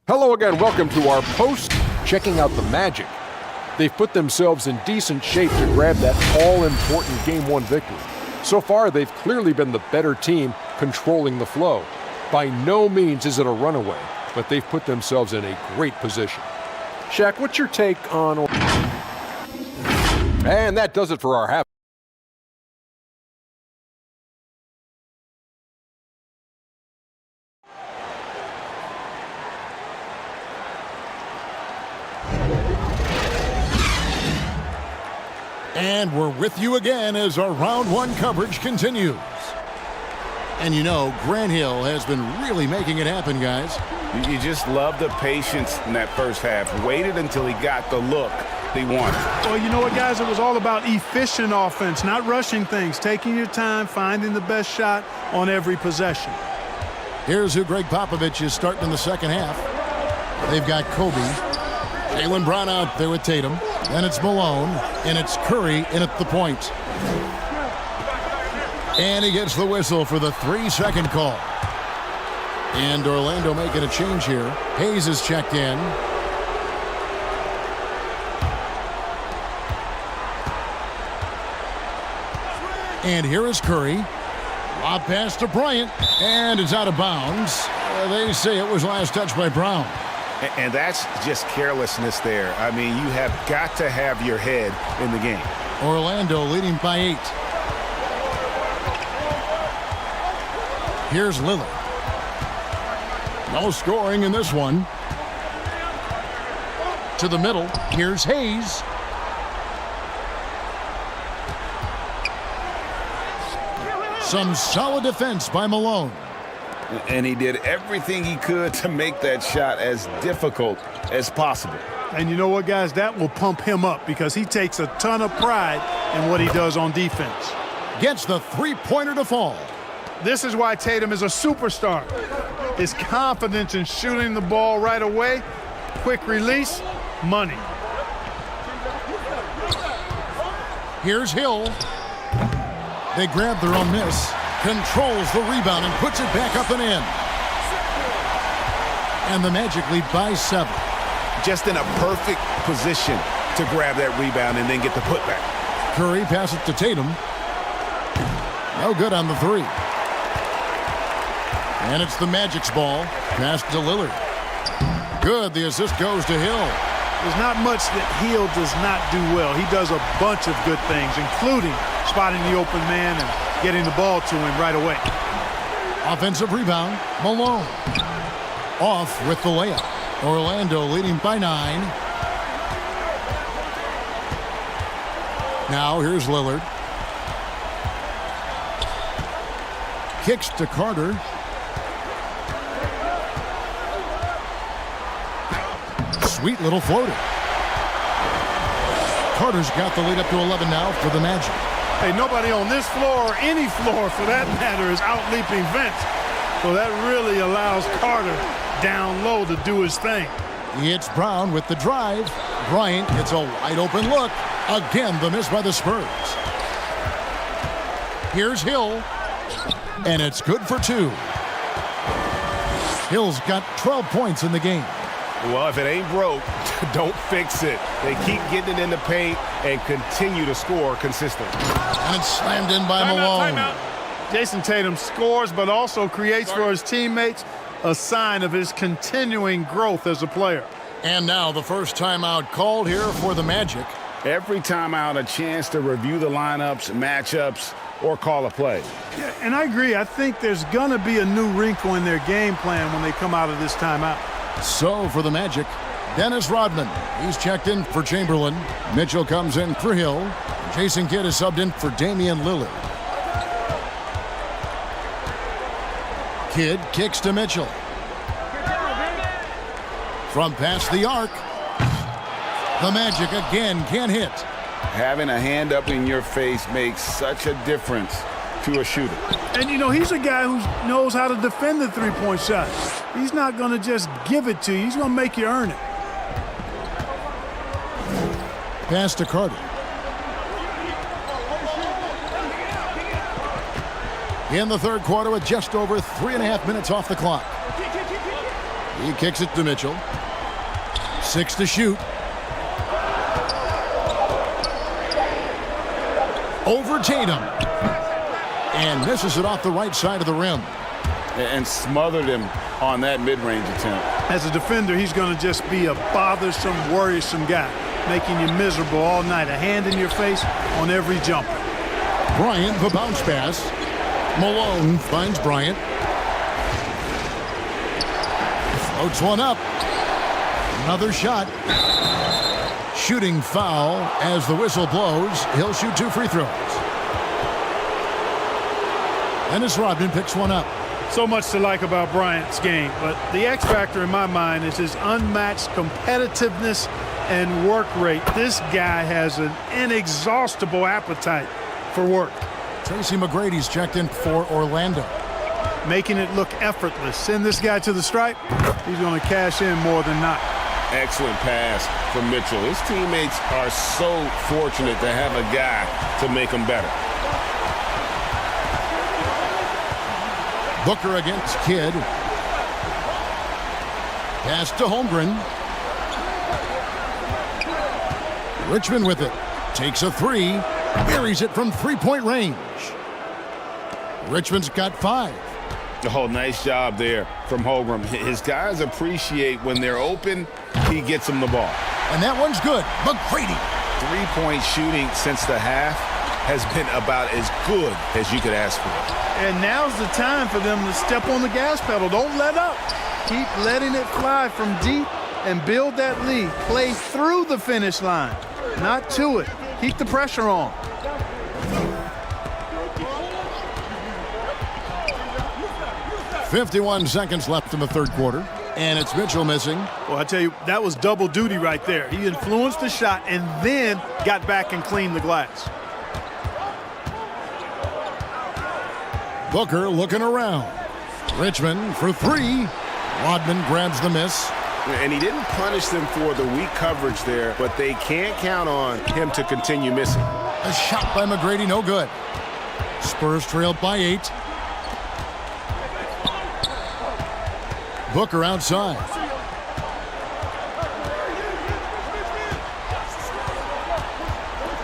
Hello again. Welcome to our post. Checking out the Magic. They've put themselves in decent shape to grab that all-important Game 1 victory. So far, they've clearly been the better team controlling the flow. By no means is it a runaway, but they've put themselves in a great position. Shaq, what's your take on... And that does it for our half. And we're with you again as our round 1 coverage continues. And you know, Grant Hill has been really making it happen, guys. You just love the patience in that first half. Waited until he got the look he wanted. Well, you know what, guys? It was all about efficient offense, not rushing things, taking your time, finding the best shot on every possession. Here's who Greg Popovich is starting in the second half. They've got Kobe. Jaylen Brown out there with Tatum. Then it's Malone, and it's Curry in at the point. And he gets the whistle for the 3-second call. And Orlando making a change here. Hayes is checked in. And here is Curry. Lob pass to Bryant, and it's out of bounds. They say it was last touched by Brown. And that's just carelessness there. I mean, you have got to have your head in the game. Orlando leading by 8. Here's Lillard. No scoring in this one. To the middle. Here's Hayes. Some solid defense by Malone. And he did everything he could to make that shot as difficult as possible. And you know what, guys? That will pump him up because he takes a ton of pride in what he does on defense. Gets the three-pointer to fall. This is why Tatum is a superstar. His confidence in shooting the ball right away, quick release, money. Here's Hill. They grab their own miss. Controls the rebound and puts it back up and in. And the Magic lead by 7. Just in a perfect position to grab that rebound and then get the putback. Curry passes to Tatum. No good on the 3. And it's the Magic's ball. Pass to Lillard. Good. The assist goes to Hill. There's not much that Hill does not do well. He does a bunch of good things, including spotting the open man and getting the ball to him right away. Offensive rebound, Malone. Off with the layup. Orlando leading by 9. Now here's Lillard. Kicks to Carter. Sweet little floater. Carter's got the lead up to 11 now for the Magic. Hey, nobody on this floor or any floor for that matter is out-leaping Vince. So that really allows Carter down low to do his thing. It's Brown with the drive. Bryant gets a wide-open look. Again, the miss by the Spurs. Here's Hill. And it's good for 2. Hill's got 12 points in the game. Well, if it ain't broke, don't fix it. They keep getting it in the paint and continue to score consistently. And it's slammed in by Malone. Timeout. Jason Tatum scores, but also creates for his teammates a sign of his continuing growth as a player. And now the first timeout called here for the Magic. Every timeout, a chance to review the lineups, matchups, or call a play. Yeah, and I agree. I think there's going to be a new wrinkle in their game plan when they come out of this timeout. So for the Magic, Dennis Rodman. He's checked in for Chamberlain. Mitchell comes in for Hill. Jason Kidd is subbed in for Damian Lillard. Kidd kicks to Mitchell. From past the arc. The Magic again can't hit. Having a hand up in your face makes such a difference to a shooter. And, you know, he's a guy who knows how to defend the three-point shot. He's not going to just give it to you. He's going to make you earn it. Pass to Carter. In the third quarter with just over 3.5 minutes off the clock. He kicks it to Mitchell. 6 to shoot. Over Tatum. And misses it off the right side of the rim. And smothered him on that mid-range attempt. As a defender, he's going to just be a bothersome, worrisome guy, making you miserable all night. A hand in your face on every jumper. Bryant, the bounce pass. Malone finds Bryant. Floats one up. Another shot. Shooting foul as the whistle blows. He'll shoot 2 free throws. Dennis Rodman picks one up. So much to like about Bryant's game, but the X factor in my mind is his unmatched competitiveness and work rate. This guy has an inexhaustible appetite for work. Tracy McGrady's checked in for Orlando. Making it look effortless. Send this guy to the stripe, he's going to cash in more than not. Excellent pass from Mitchell. His teammates are so fortunate to have a guy to make them better. Booker against Kidd. Pass to Holmgren. Richmond with it. Takes a 3. Buries it from 3-point range. Richmond's got 5. Oh, nice job there from Holmgren. His guys appreciate when they're open, he gets them the ball. And that one's good. McGrady. 3-point shooting since the half has been about as good as you could ask for. And now's the time for them to step on the gas pedal. Don't let up. Keep letting it fly from deep and build that lead. Play through the finish line, not to it. Keep the pressure on. 51 seconds left in the third quarter, and it's Mitchell missing. Well, I tell you, that was double duty right there. He influenced the shot and then got back and cleaned the glass. Booker looking around. Richmond for three. Rodman grabs the miss. And he didn't punish them for the weak coverage there, but they can't count on him to continue missing. A shot by McGrady, no good. Spurs trailed by 8. Booker outside.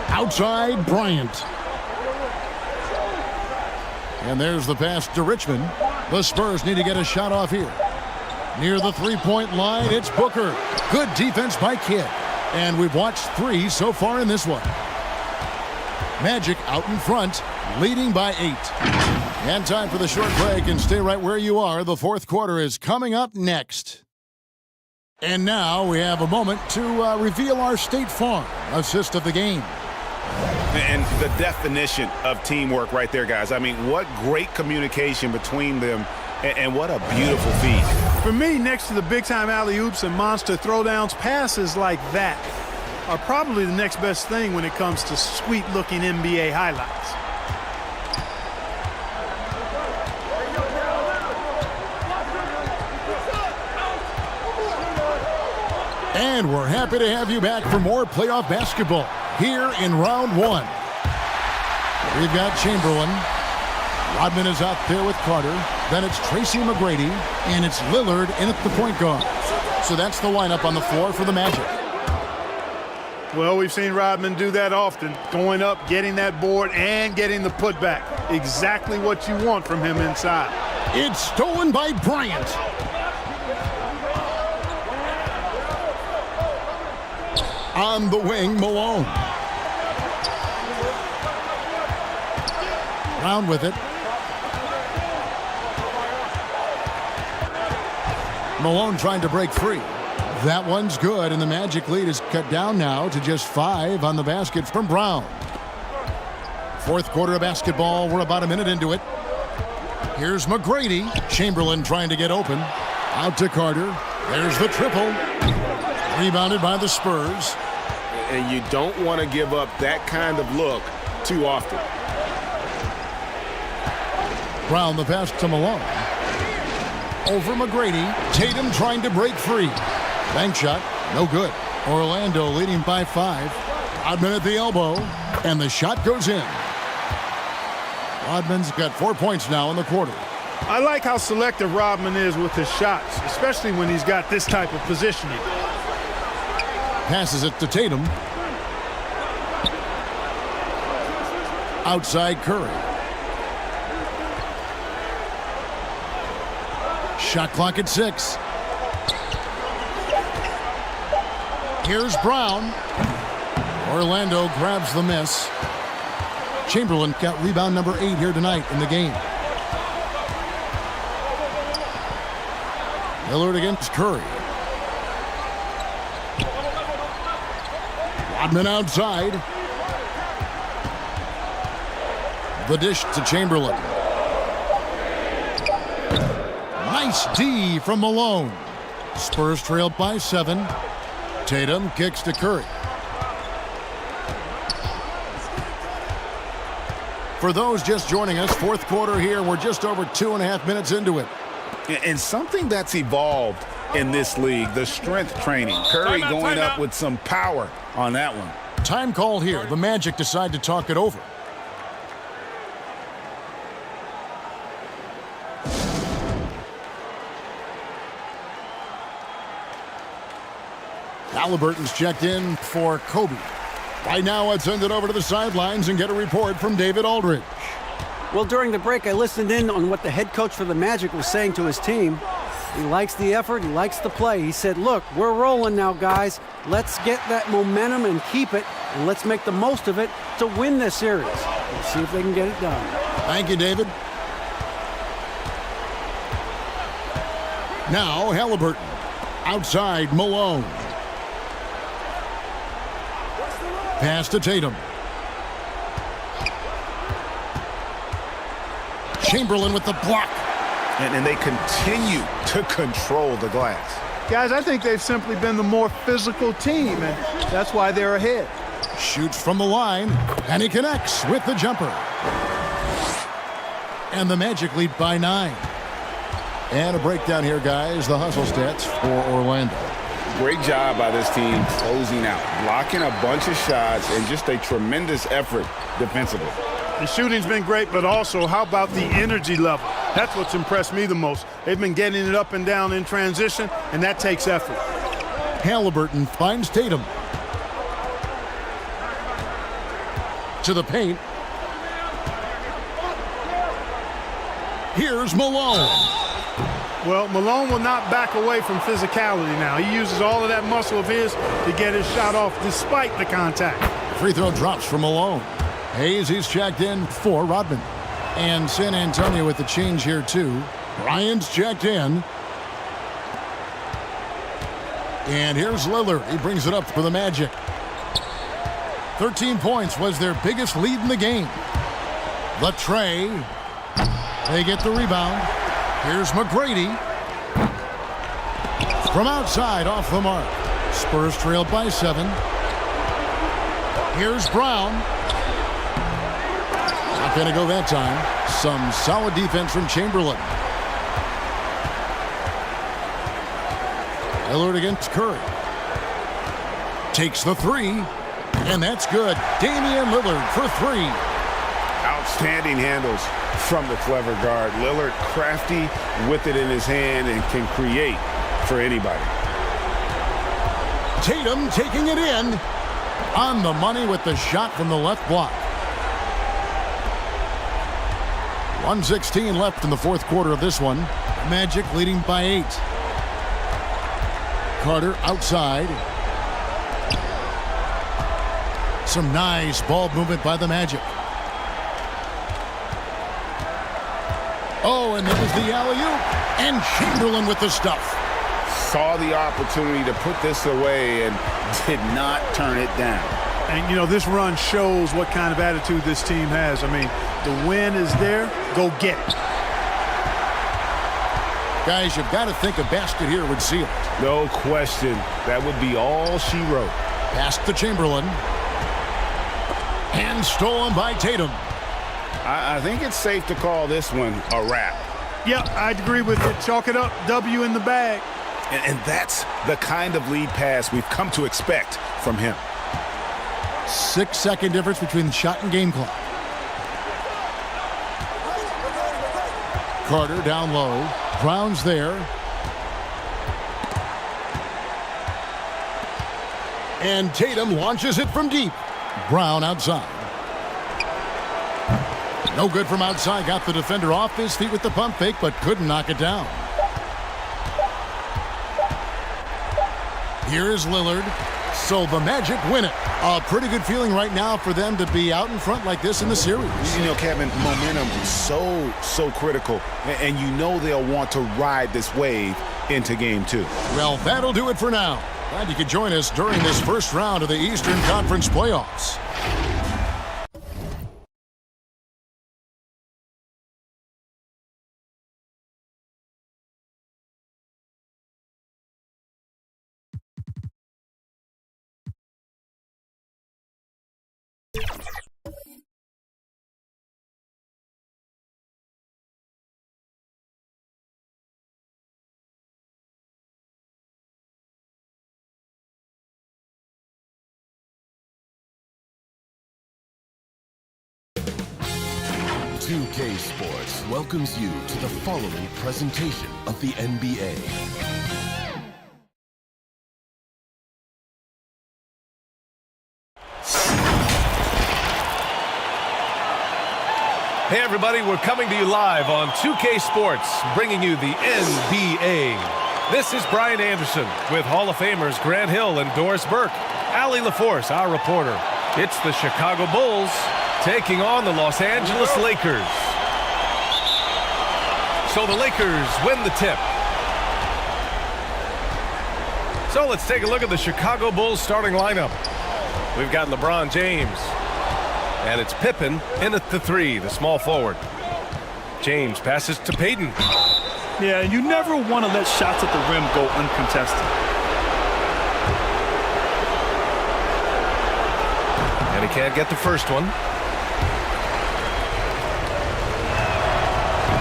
Outside, Bryant. And there's the pass to Richmond. The Spurs need to get a shot off here. Near the three-point line, it's Booker. Good defense by Kidd. And we've watched 3 so far in this one. Magic out in front, leading by 8. And time for the short break, and stay right where you are. The fourth quarter is coming up next. And now we have a moment to reveal our State Farm assist of the game. And the definition of teamwork right there, guys. I mean, what great communication between them, and what a beautiful feed. For me, next to the big-time alley-oops and monster throwdowns, passes like that are probably the next best thing when it comes to sweet-looking NBA highlights. And we're happy to have you back for more playoff basketball here in round 1. We've got Chamberlain. Rodman is out there with Carter. Then it's Tracy McGrady, and it's Lillard in at the point guard. So that's the lineup on the floor for the Magic. Well, we've seen Rodman do that often, going up, getting that board, and getting the putback. Exactly what you want from him inside. It's stolen by Bryant. On the wing, Malone. Brown with it. Malone trying to break free. That one's good, and the Magic lead is cut down now to just 5 on the basket from Brown. Fourth quarter of basketball. We're about a minute into it. Here's McGrady. Chamberlain trying to get open. Out to Carter. There's the triple. Rebounded by the Spurs. And you don't want to give up that kind of look too often. Brown the pass to Malone. Over McGrady. Tatum trying to break free. Bank shot. No good. Orlando leading by 5. Rodman at the elbow. And the shot goes in. Rodman's got 4 points now in the quarter. I like how selective Rodman is with his shots, especially when he's got this type of positioning. Passes it to Tatum. Outside Curry. Shot clock at 6. Here's Brown. Orlando grabs the miss. Chamberlain got rebound number 8 here tonight in the game. Lillard against Curry. Rodman outside. The dish to Chamberlain. Nice D from Malone. Spurs trail by 7. Tatum kicks to Curry. For those just joining us, fourth quarter here. We're just over 2.5 minutes into it. And something that's evolved in this league, the strength training. Curry going up with some power on that one. Time call here. The Magic decide to talk it over. Halliburton's checked in for Kobe. Right now, let's send it over to the sidelines and get a report from David Aldridge. Well, during the break, I listened in on what the head coach for the Magic was saying to his team. He likes the effort. He likes the play. He said, look, we're rolling now, guys. Let's get that momentum and keep it, and let's make the most of it to win this series. Let's see if they can get it done. Thank you, David. Now, Halliburton. Outside, Malone. Pass to Tatum. Chamberlain with the block. And they continue to control the glass. Guys, I think they've simply been the more physical team, and that's why they're ahead. Shoots from the line, and he connects with the jumper. And the Magic lead by 9. And a breakdown here, guys. The hustle stats for Orlando. Great job by this team closing out, blocking a bunch of shots, and just a tremendous effort defensively. The shooting's been great, but also how about the energy level? That's what's impressed me the most. They've been getting it up and down in transition, and that takes effort. Halliburton finds Tatum. To the paint. Here's Malone. Well, Malone will not back away from physicality now. He uses all of that muscle of his to get his shot off despite the contact. Free throw drops for Malone. Hayes, he's checked in for Rodman. And San Antonio with the change here, too. Bryant's checked in. And here's Lillard. He brings it up for the Magic. 13 points was their biggest lead in the game. The tray. They get the rebound. Here's McGrady. From outside, off the mark. Spurs trailed by 7. Here's Brown. Not going to go that time. Some solid defense from Chamberlain. Lillard against Curry. Takes the 3. And that's good. Damian Lillard for 3. Outstanding handles from the clever guard. Lillard crafty with it in his hand and can create for anybody. Tatum taking it in. On the money with the shot from the left block. 1:16 left in the fourth quarter of this one. Magic leading by 8. Carter outside. Some nice ball movement by the Magic. Oh, and there was the alley-oop. And Chamberlain with the stuff. Saw the opportunity to put this away and did not turn it down. And, you know, this run shows what kind of attitude this team has. I mean, the win is there. Go get it. Guys, you've got to think a basket here would seal it. No question. That would be all she wrote. Past the Chamberlain. And stolen by Tatum. I think it's safe to call this one a wrap. Yeah, I'd agree with it. Chalk it up. W in the bag. And that's the kind of lead pass we've come to expect from him. 6-second difference between the shot and game clock. Carter down low. Brown's there. And Tatum launches it from deep. Brown outside. No good from outside. Got the defender off his feet with the pump fake, but couldn't knock it down. Here is Lillard. So the Magic win it. A pretty good feeling right now for them to be out in front like this in the series. You know, Kevin, momentum is so critical. And you know they'll want to ride this wave into game 2. Well, that'll do it for now. Glad you could join us during this first round of the Eastern Conference playoffs. K Sports welcomes you to the following presentation of the NBA. Hey everybody, we're coming to you live on 2K Sports, bringing you the NBA. This is Brian Anderson with Hall of Famers Grant Hill and Doris Burke. Allie LaForce, our reporter. It's the Chicago Bulls taking on the Los Angeles Lakers. So the Lakers win the tip. So let's take a look at the Chicago Bulls starting lineup. We've got LeBron James. And it's Pippen in at the 3, the small forward. James passes to Payton. Yeah, and you never want to let shots at the rim go uncontested. And he can't get the first one.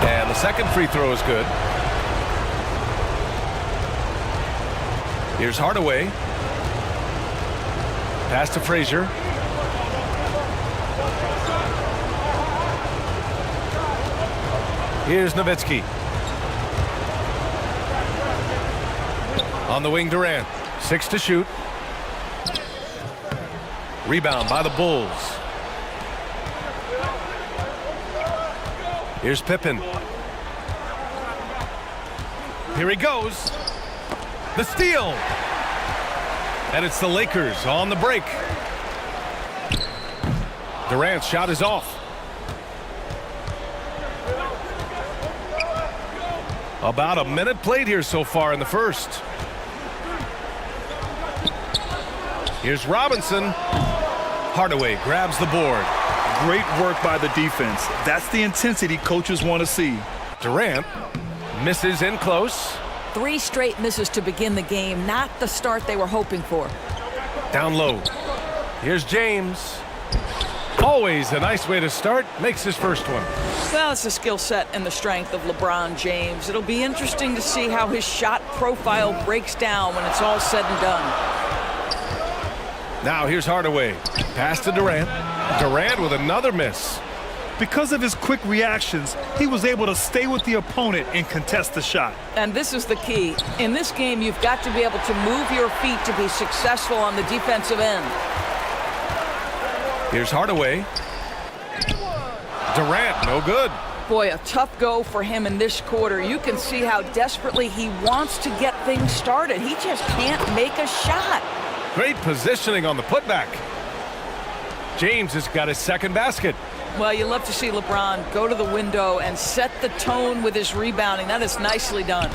And the second free throw is good. Here's Hardaway. Pass to Frazier. Here's Nowitzki. On the wing, Durant. 6 to shoot. Rebound by the Bulls. Here's Pippen. Here he goes. The steal. And it's the Lakers on the break. Durant's shot is off. About a minute played here so far in the first. Here's Robinson. Hardaway grabs the board. Great work by the defense. That's the intensity coaches want to see. Durant misses in close. 3 straight misses to begin the game. Not the start they were hoping for. Down low. Here's James. Always a nice way to start. Makes his first one. Well, it's the skill set and the strength of LeBron James. It'll be interesting to see how his shot profile breaks down when it's all said and done. Now here's Hardaway. Pass to Durant. Durant with another miss. Because of his quick reactions, he was able to stay with the opponent and contest the shot. And this is the key. In this game, you've got to be able to move your feet to be successful on the defensive end. Here's Hardaway. Durant, no good. Boy, a tough go for him in this quarter. You can see how desperately he wants to get things started. He just can't make a shot. Great positioning on the putback. James has got his second basket. Well, you love to see LeBron go to the window and set the tone with his rebounding. That is nicely done.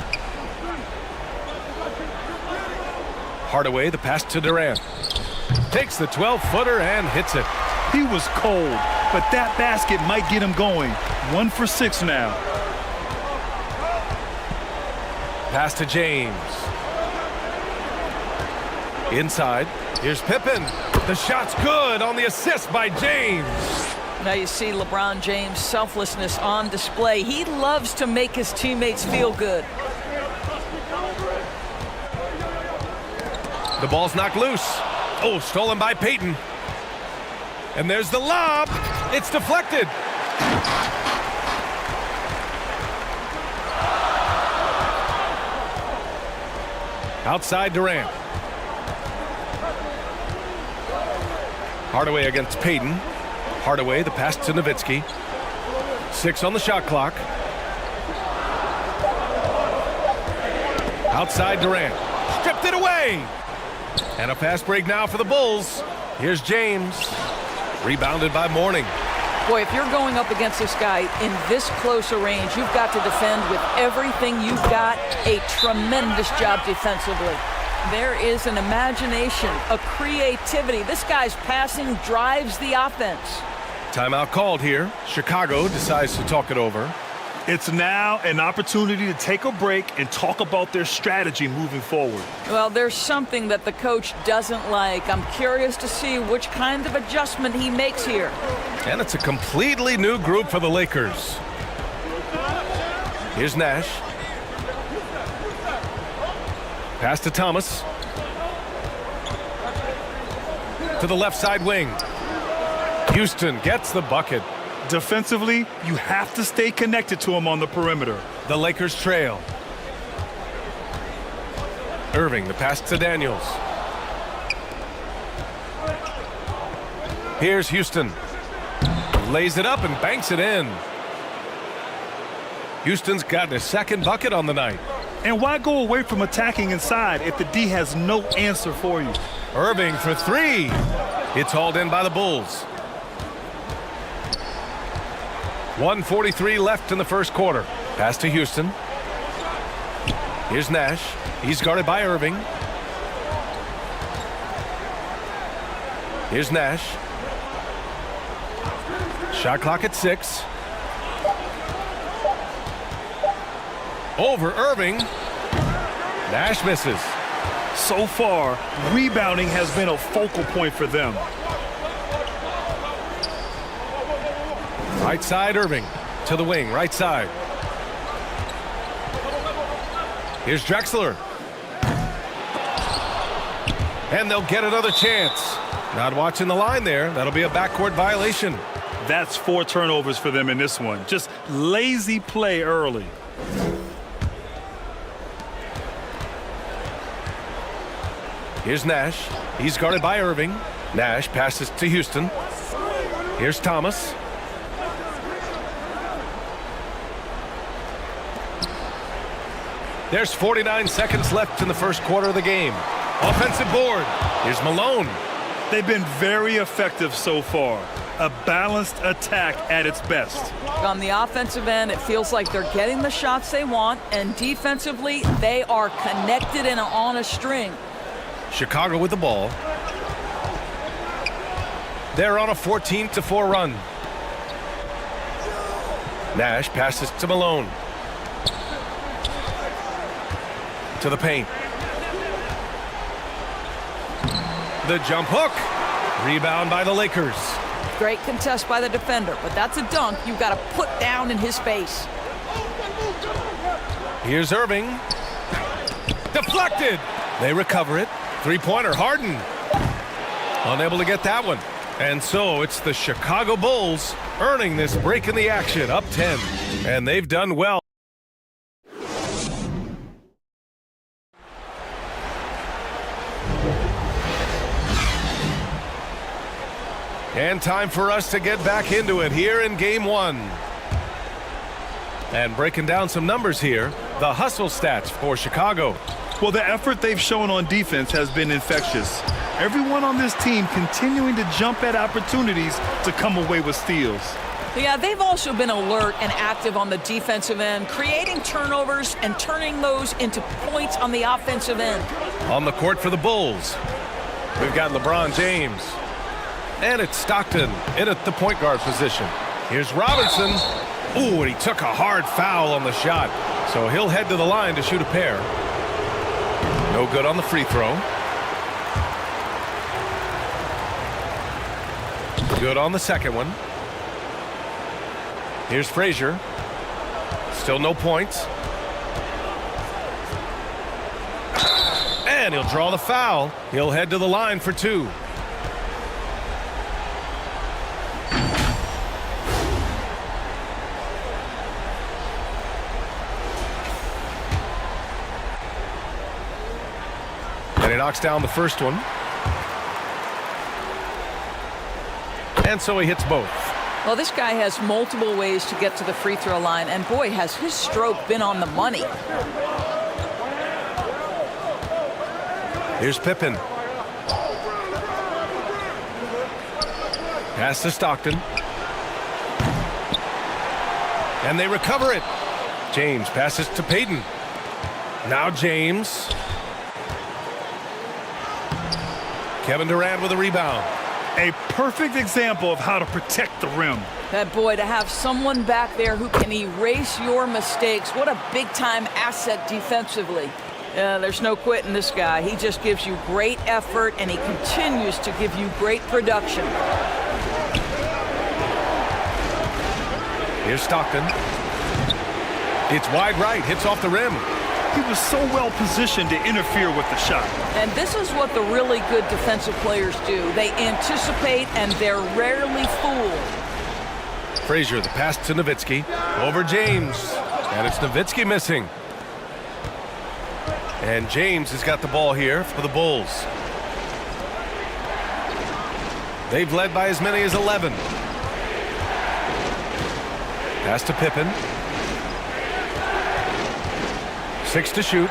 Hardaway, the pass to Durant. Takes the 12-footer and hits it. He was cold, but that basket might get him going. 1 for 6 now. Pass to James. Inside. Here's Pippen. The shot's good on the assist by James. Now you see LeBron James' selflessness on display. He loves to make his teammates feel good. The ball's knocked loose. Oh, stolen by Payton. And there's the lob. It's deflected. Outside Durant. Hardaway against Payton. Hardaway, the pass to Nowitzki. 6 on the shot clock. Outside Durant. Stripped it away. And a fast break now for the Bulls. Here's James. Rebounded by Mourning. Boy, if you're going up against this guy in this close a range, you've got to defend with everything you've got. A tremendous job defensively. There is an imagination, a creativity. This guy's passing drives the offense. Timeout called here. Chicago decides to talk it over. It's now an opportunity to take a break and talk about their strategy moving forward. Well, there's something that the coach doesn't like. I'm curious to see which kind of adjustment he makes here. And it's a completely new group for the Lakers. Here's Nash. Pass to Thomas. To the left side wing. Houston gets the bucket. Defensively, you have to stay connected to him on the perimeter. The Lakers trail. Irving, the pass to Daniels. Here's Houston. Lays it up and banks it in. Houston's gotten his second bucket on the night. And why go away from attacking inside if the D has no answer for you? Irving for 3. It's hauled in by the Bulls. 1:43 left in the first quarter. Pass to Houston. Here's Nash. He's guarded by Irving. Here's Nash. Shot clock at 6. Over Irving. Nash misses. So far, rebounding has been a focal point for them. Right side, Irving. To the wing, right side. Here's Drexler. And they'll get another chance. Not watching the line there. That'll be a backcourt violation. That's 4 turnovers for them in this one. Just lazy play early. Here's Nash. He's guarded by Irving. Nash passes to Houston. Here's Thomas. There's 49 seconds left in the first quarter of the game. Offensive board. Here's Malone. They've been very effective so far. A balanced attack at its best. On the offensive end, it feels like they're getting the shots they want, and defensively, they are connected and on a string. Chicago with the ball. They're on a 14-4 run. Nash passes to Malone. To the paint. The jump hook. Rebound by the Lakers. Great contest by the defender, but that's a dunk you've got to put down in his face. Here's Irving. Deflected. They recover it. Three-pointer, Harden. Unable to get that one. And so it's the Chicago Bulls earning this break in the action, up 10. And they've done well. And time for us to get back into it here in Game 1. And breaking down some numbers here, the hustle stats for Chicago. Well, the effort they've shown on defense has been infectious. Everyone on this team continuing to jump at opportunities to come away with steals. Yeah, they've also been alert and active on the defensive end, creating turnovers and turning those into points on the offensive end. On the court for the Bulls, we've got LeBron James. And it's Stockton in at the point guard position. Here's Robinson. Ooh, and he took a hard foul on the shot. So he'll head to the line to shoot a pair. No good on the free throw. Good on the second one. Here's Frazier. Still no points. And he'll draw the foul. He'll head to the line for 2. And he knocks down the first one. And so he hits both. Well, this guy has multiple ways to get to the free throw line, and boy, has his stroke been on the money. Here's Pippen. Pass to Stockton. And they recover it. James passes to Payton. Now James. Kevin Durant with a rebound. A perfect example of how to protect the rim. That boy, to have someone back there who can erase your mistakes, what a big-time asset defensively. There's no quitting this guy. He just gives you great effort, and he continues to give you great production. Here's Stockton. It's wide right, hits off the rim. He was so well positioned to interfere with the shot. And this is what the really good defensive players do. They anticipate, and they're rarely fooled. Frazier, the pass to Nowitzki. Over James. And it's Nowitzki missing. And James has got the ball here for the Bulls. They've led by as many as 11. Pass to Pippen. 6 to shoot.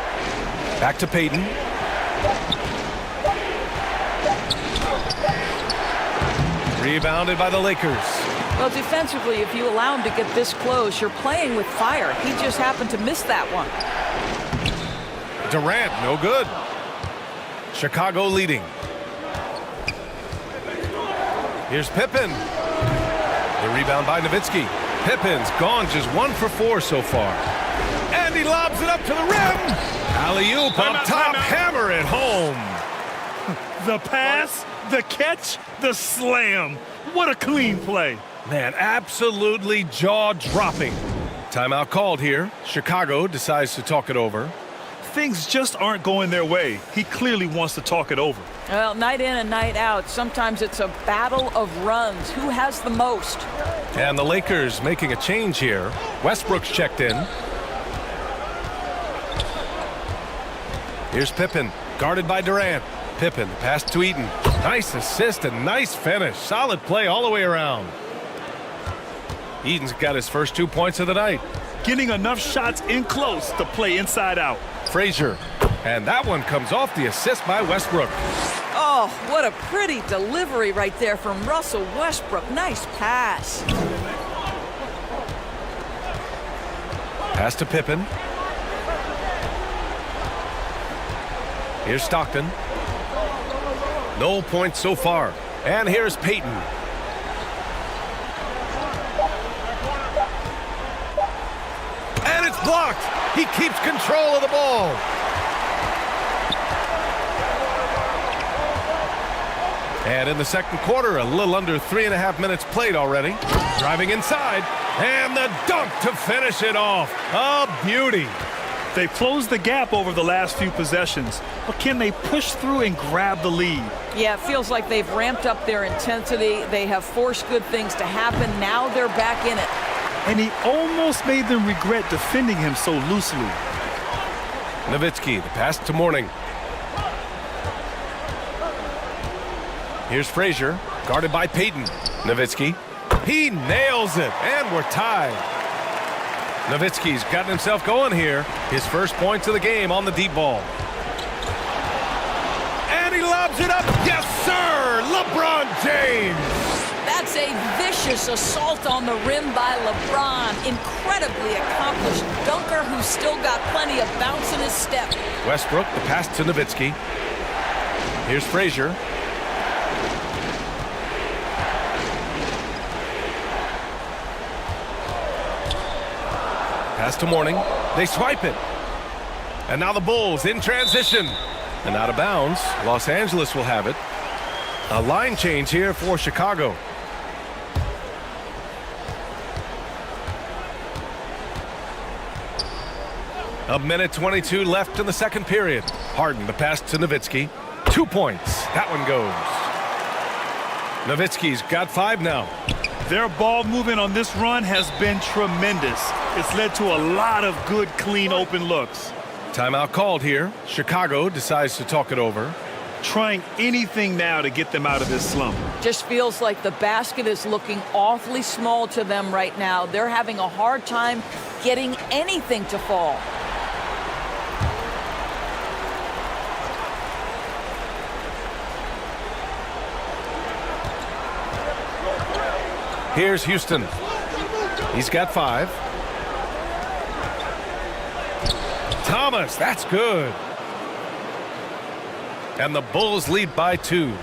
Back to Payton. Rebounded by the Lakers. Well, defensively, if you allow him to get this close, you're playing with fire. He just happened to miss that one. Durant, no good. Chicago leading. Here's Pippen. The rebound by Nowitzki. Pippen's gone just 1 for 4 so far. And he lobs it up to the rim. Alley-oop up top, hammer it home. The pass, the catch, the slam. What a clean play. Man, absolutely jaw-dropping. Timeout called here. Chicago decides to talk it over. Things just aren't going their way. He clearly wants to talk it over. Well, night in and night out, sometimes it's a battle of runs. Who has the most? And the Lakers making a change here. Westbrook's checked in. Here's Pippen, guarded by Durant. Pippen, pass to Eaton. Nice assist and nice finish. Solid play all the way around. Eaton's got his first 2 points of the night. Getting enough shots in close to play inside out. Frazier, and that one comes off the assist by Westbrook. Oh, what a pretty delivery right there from Russell Westbrook. Nice pass. Pass to Pippen. Here's Stockton. No points so far. And here's Peyton. And it's blocked. He keeps control of the ball. And in the second quarter, a little under 3.5 minutes played already. Driving inside. And the dunk to finish it off. A beauty. They've closed the gap over the last few possessions, but can they push through and grab the lead? Yeah, it feels like they've ramped up their intensity. They have forced good things to happen. Now they're back in it. And he almost made them regret defending him so loosely. Nowitzki, the pass to Mourning. Here's Frazier, guarded by Peyton. Nowitzki, he nails it, and we're tied. Nowitzki's gotten himself going here. His first points of the game on the deep ball. And he lobs it up. Yes, sir! LeBron James! That's a vicious assault on the rim by LeBron. Incredibly accomplished dunker who's still got plenty of bounce in his step. Westbrook, the pass to Nowitzki. Here's Frazier. Pass to Mourning. They swipe it. And now the Bulls in transition. And out of bounds. Los Angeles will have it. A line change here for Chicago. A minute 22 left in the second period. Harden, the pass to Nowitzki. 2 points. That one goes. Nowitzki's got 5 now. Their ball movement on this run has been tremendous. It's led to a lot of good, clean, open looks. Timeout called here. Chicago decides to talk it over. Trying anything now to get them out of this slump. Just feels like the basket is looking awfully small to them right now. They're having a hard time getting anything to fall. Here's Houston. He's got 5. Thomas, that's good. And the Bulls lead by 2.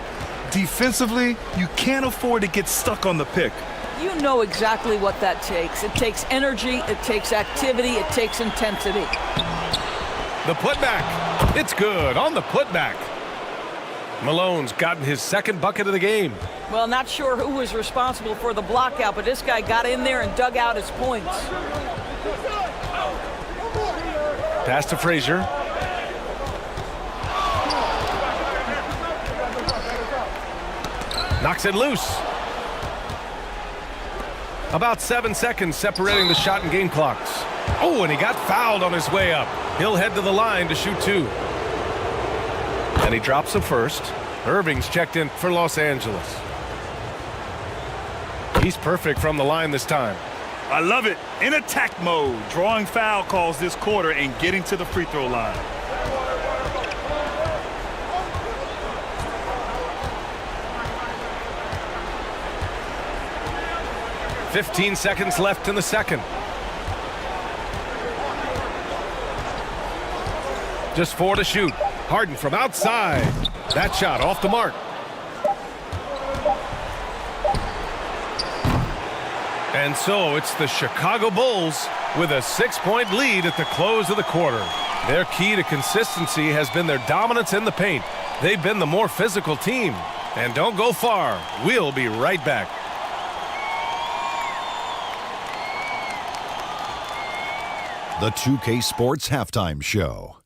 Defensively, you can't afford to get stuck on the pick. You know exactly what that takes. It takes energy, it takes activity, it takes intensity. The putback. It's good on the putback. Malone's gotten his second bucket of the game. Well, not sure who was responsible for the block out, but this guy got in there and dug out his points. Pass to Frazier. Knocks it loose. About 7 seconds separating the shot and game clocks. Oh, and he got fouled on his way up. He'll head to the line to shoot 2. And he drops the first. Irving's checked in for Los Angeles. He's perfect from the line this time. I love it. In attack mode, drawing foul calls this quarter and getting to the free throw line. "15 seconds left in the second. Just 4 to shoot. Harden from outside. That shot off the mark. And so it's the Chicago Bulls with a 6-point lead at the close of the quarter. Their key to consistency has been their dominance in the paint. They've been the more physical team. And don't go far. We'll be right back. The 2K Sports Halftime Show.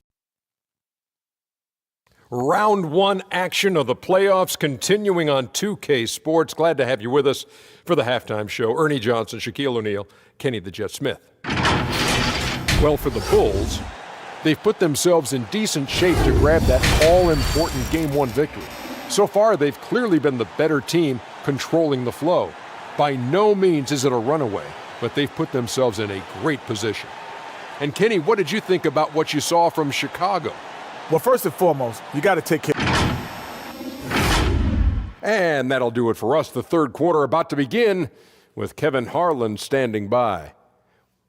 Round one action of the playoffs continuing on 2K Sports. Glad to have you with us for the halftime show. Ernie Johnson, Shaquille O'Neal, Kenny the Jet Smith. Well, for the Bulls, they've put themselves in decent shape to grab that all-important Game 1 victory. So far, they've clearly been the better team controlling the flow. By no means is it a runaway, but they've put themselves in a great position. And Kenny, what did you think about what you saw from Chicago? Well, first and foremost, you got to take care. And that'll do it for us. The third quarter about to begin with Kevin Harlan standing by.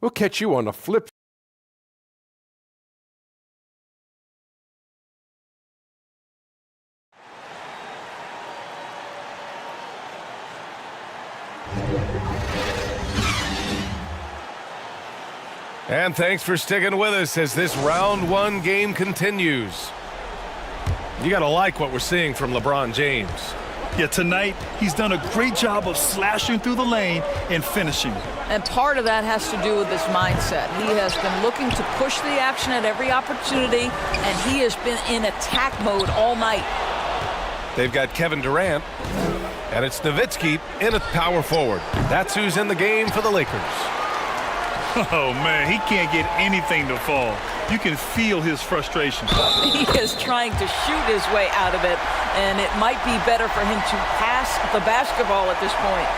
We'll catch you on the flip. And thanks for sticking with us as this round one game continues. You got to like what we're seeing from LeBron James. Yeah, tonight he's done a great job of slashing through the lane and finishing. And part of that has to do with his mindset. He has been looking to push the action at every opportunity, and he has been in attack mode all night. They've got Kevin Durant, and it's Nowitzki in at power forward. That's who's in the game for the Lakers. Oh, man, he can't get anything to fall. You can feel his frustration. He is trying to shoot his way out of it, and it might be better for him to pass the basketball at this point.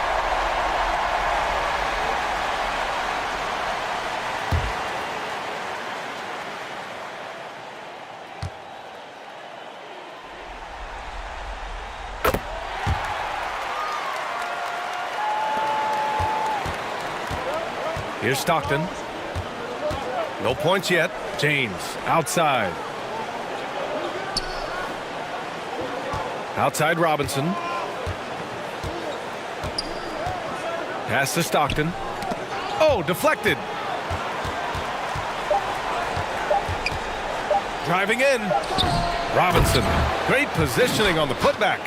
Here's Stockton. No points yet. James outside. Outside Robinson. Pass to Stockton. Oh, deflected. Driving in. Robinson. Great positioning on the putback.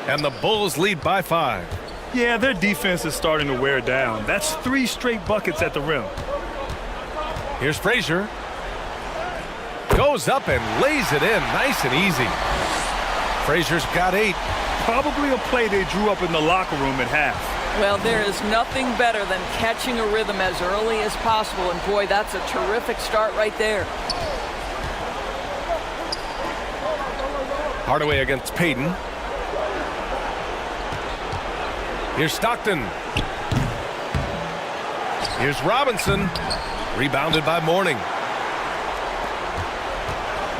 And the Bulls lead by 5. Yeah, their defense is starting to wear down. That's 3 straight buckets at the rim. Here's Frazier. Goes up and lays it in nice and easy. Frazier's got 8. Probably a play they drew up in the locker room at half. Well, there is nothing better than catching a rhythm as early as possible. And, boy, that's a terrific start right there. Hardaway against Payton. Here's Stockton. Here's Robinson. Rebounded by Mourning.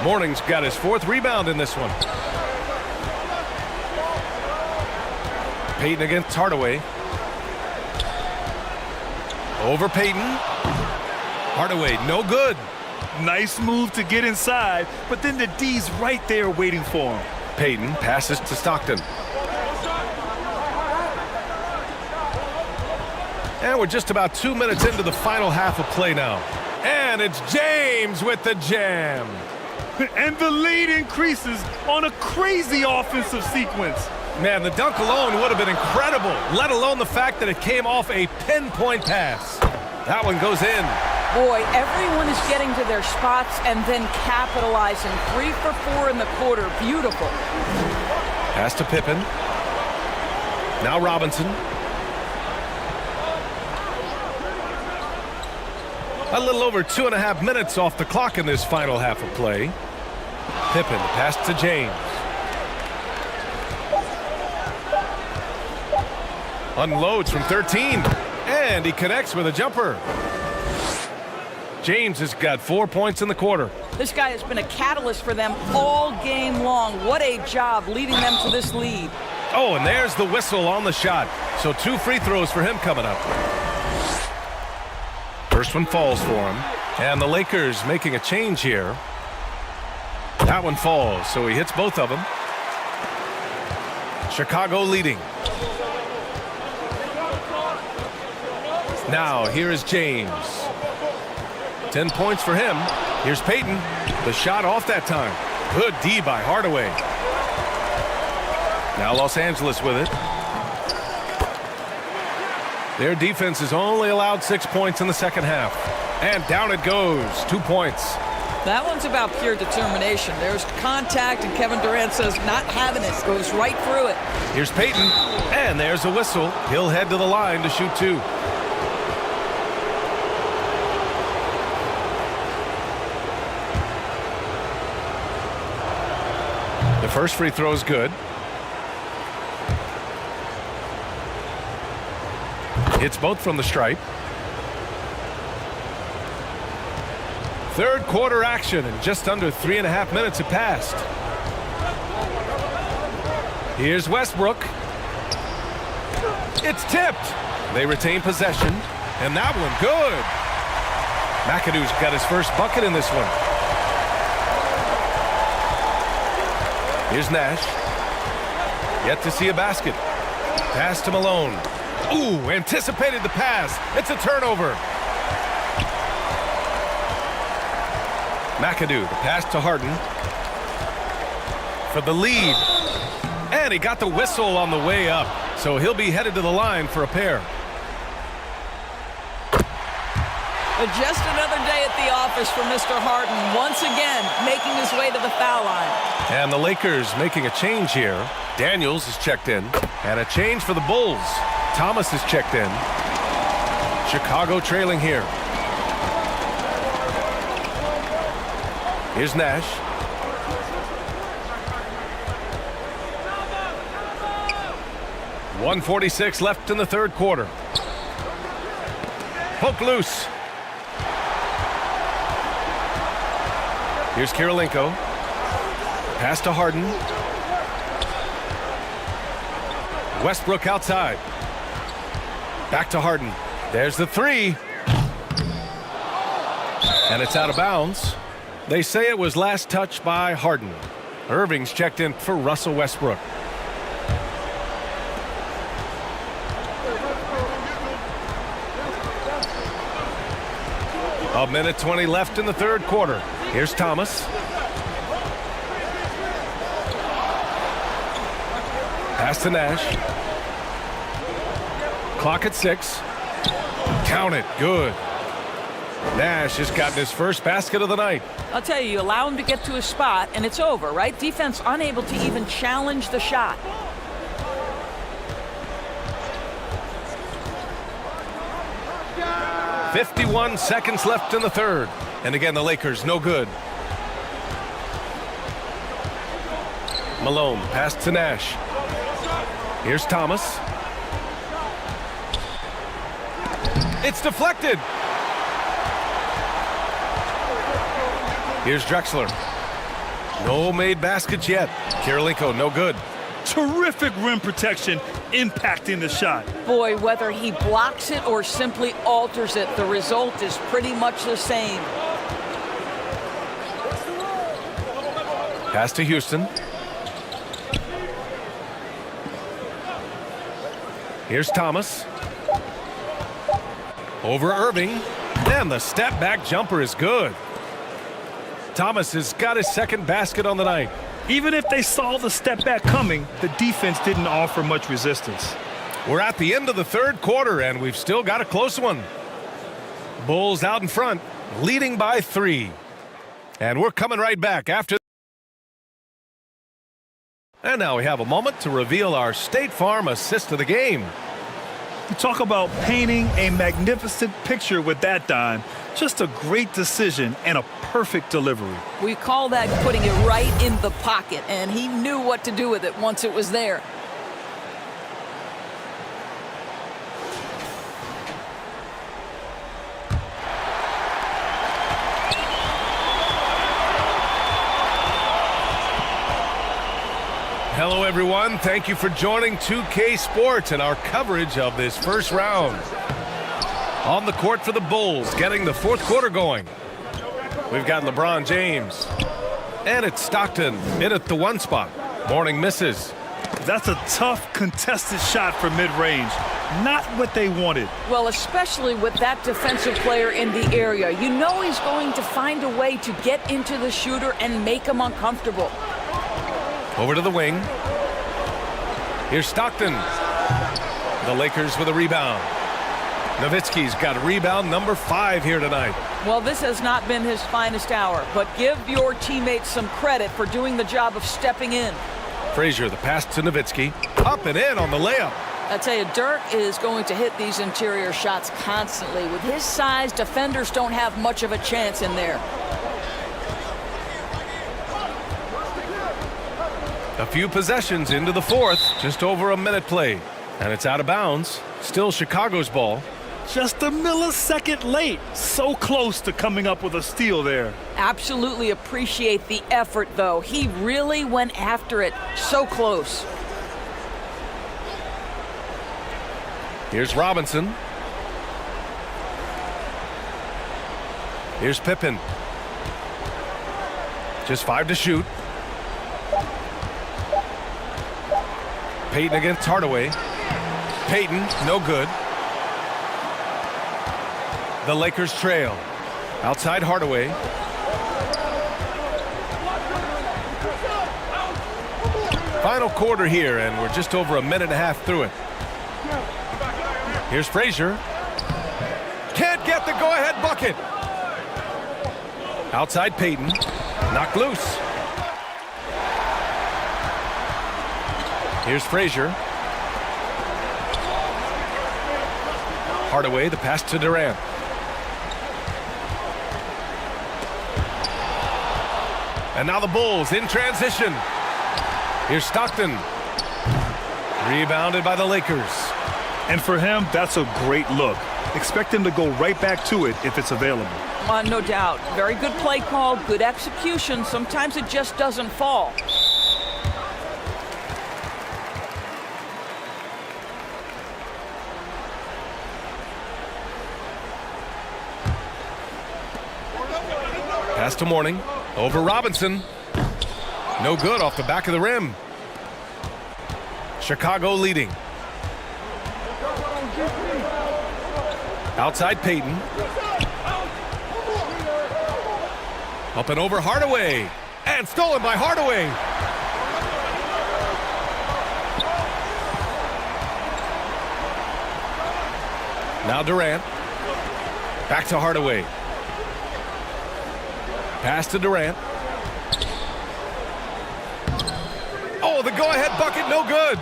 Mourning's got his 4th rebound in this one. Payton against Hardaway. Over Payton. Hardaway, no good. Nice move to get inside, but then the D's right there waiting for him. Payton passes to Stockton. And we're just about 2 minutes into the final half of play now. And it's James with the jam. And the lead increases on a crazy offensive sequence. Man, the dunk alone would have been incredible, let alone the fact that it came off a pinpoint pass. That one goes in. Boy, everyone is getting to their spots and then capitalizing. 3 for 4 in the quarter. Beautiful. Pass to Pippen. Now Robinson. A little over 2.5 minutes off the clock in this final half of play. Pippen pass to James. Unloads from 13. And he connects with a jumper. James has got 4 points in the quarter. This guy has been a catalyst for them all game long. What a job leading them to this lead. Oh, and there's the whistle on the shot. So 2 free throws for him coming up. First one falls for him. And the Lakers making a change here. That one falls, so he hits both of them. Chicago leading. Now, here is James. 10 points for him. Here's Peyton. The shot off that time. Good D by Hardaway. Now Los Angeles with it. Their defense has only allowed 6 points in the second half. And down it goes. 2 points. That one's about pure determination. There's contact, and Kevin Durant says not having it. Goes right through it. Here's Peyton. And there's a whistle. He'll head to the line to shoot 2. The first free throw is good. Hits both from the stripe. Third quarter action, and just under 3.5 minutes have passed. Here's Westbrook. It's tipped. They retain possession, and that one good. McAdoo's got his first bucket in this one. Here's Nash. Yet to see a basket. Pass to Malone. Ooh, anticipated the pass. It's a turnover. McAdoo, the pass to Harden. For the lead. And he got the whistle on the way up. So he'll be headed to the line for a pair. Just another day at the office for Mr. Harden. Once again, making his way to the foul line. And the Lakers making a change here. Daniels is checked in. And a change for the Bulls. Thomas is checked in. Chicago trailing here. Here's Nash. .146 left in the third quarter. Poke loose. Here's Kirilenko. Pass to Harden. Westbrook outside. Back to Harden. There's the three. And it's out of bounds. They say it was last touched by Harden. Irving's checked in for Russell Westbrook. A minute 20 left in the third quarter. Here's Thomas. Pass to Nash. Clock at 6. Count it. Good. Nash has gotten his first basket of the night. I'll tell you, allow him to get to his spot, and it's over, right? Defense unable to even challenge the shot. .51 seconds left in the third. And again, the Lakers no good. Malone, pass to Nash. Here's Thomas. It's deflected. Here's Drexler. No made baskets yet. Kirilenko, no good. Terrific rim protection impacting the shot. Boy, whether he blocks it or simply alters it, the result is pretty much the same. Pass to Houston. Here's Thomas. Over Irving. And the step back jumper is good. Thomas has got his second basket on the night. Even if they saw the step back coming, the defense didn't offer much resistance. We're at the end of the third quarter, and we've still got a close one. Bulls out in front, leading by 3. And we're coming right back after. And now we have a moment to reveal our State Farm assist of the game. You talk about painting a magnificent picture with that dime. Just a great decision and a perfect delivery. We call that putting it right in the pocket, and he knew what to do with it once it was there. Hello, everyone. Thank you for joining 2K Sports and our coverage of this first round. On the court for the Bulls, getting the fourth quarter going. We've got LeBron James. And it's Stockton in at the 1 spot. Morning misses. That's a tough, contested shot for mid-range. not what they wanted. Well, especially with that defensive player in the area. You know he's going to find a way to get into the shooter and make him uncomfortable. Over to the wing. Here's Stockton. The Lakers with a rebound. Nowitzki's got rebound number 5 here tonight. Well, this has not been his finest hour, but give your teammates some credit for doing the job of stepping in. Frazier, the pass to Nowitzki. Up and in on the layup. I tell you, Dirk is going to hit these interior shots constantly. With his size, defenders don't have much of a chance in there. A few possessions into the fourth, just over a minute played. And it's out of bounds. Still Chicago's ball. Just a millisecond late. So close to coming up with a steal there. Absolutely appreciate the effort, though. He really went after it. So close. Here's Robinson. Here's Pippen. Just 5 to shoot. Payton against Hardaway. Payton, no good. The Lakers trail. Outside Hardaway. Final quarter here, and we're just over a minute and a half through it. Here's Frazier. Can't get the go-ahead bucket. Outside Payton. Knocked loose. Here's Frazier. Hardaway, the pass to Durant. And now the Bulls in transition. Here's Stockton. Rebounded by the Lakers. And for him, that's a great look. Expect him to go right back to it if it's available. No doubt. Very good play call, good execution. Sometimes it just doesn't fall. Pass to Mourning. Over Robinson. No good off the back of the rim. Chicago leading. Outside Payton. Up and over Hardaway. And stolen by Hardaway. Now Durant. Back to Hardaway. Pass to Durant. Oh, the go-ahead bucket, no good.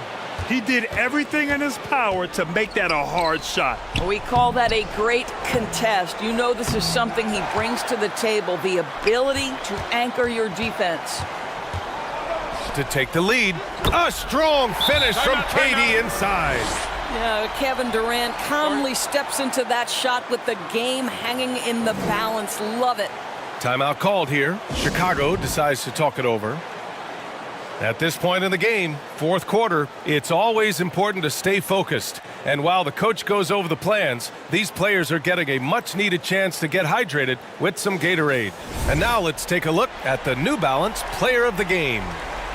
He did everything in his power to make that a hard shot. We call that a great contest. You know this is something he brings to the table, the ability to anchor your defense. To take the lead. A strong finish from KD inside. Yeah, Kevin Durant calmly steps into that shot with the game hanging in the balance. Love it. Timeout called here. Chicago decides to talk it over. At this point in the game, fourth quarter, it's always important to stay focused. And while the coach goes over the plans, these players are getting a much-needed chance to get hydrated with some Gatorade. And now let's take a look at the New Balance Player of the Game.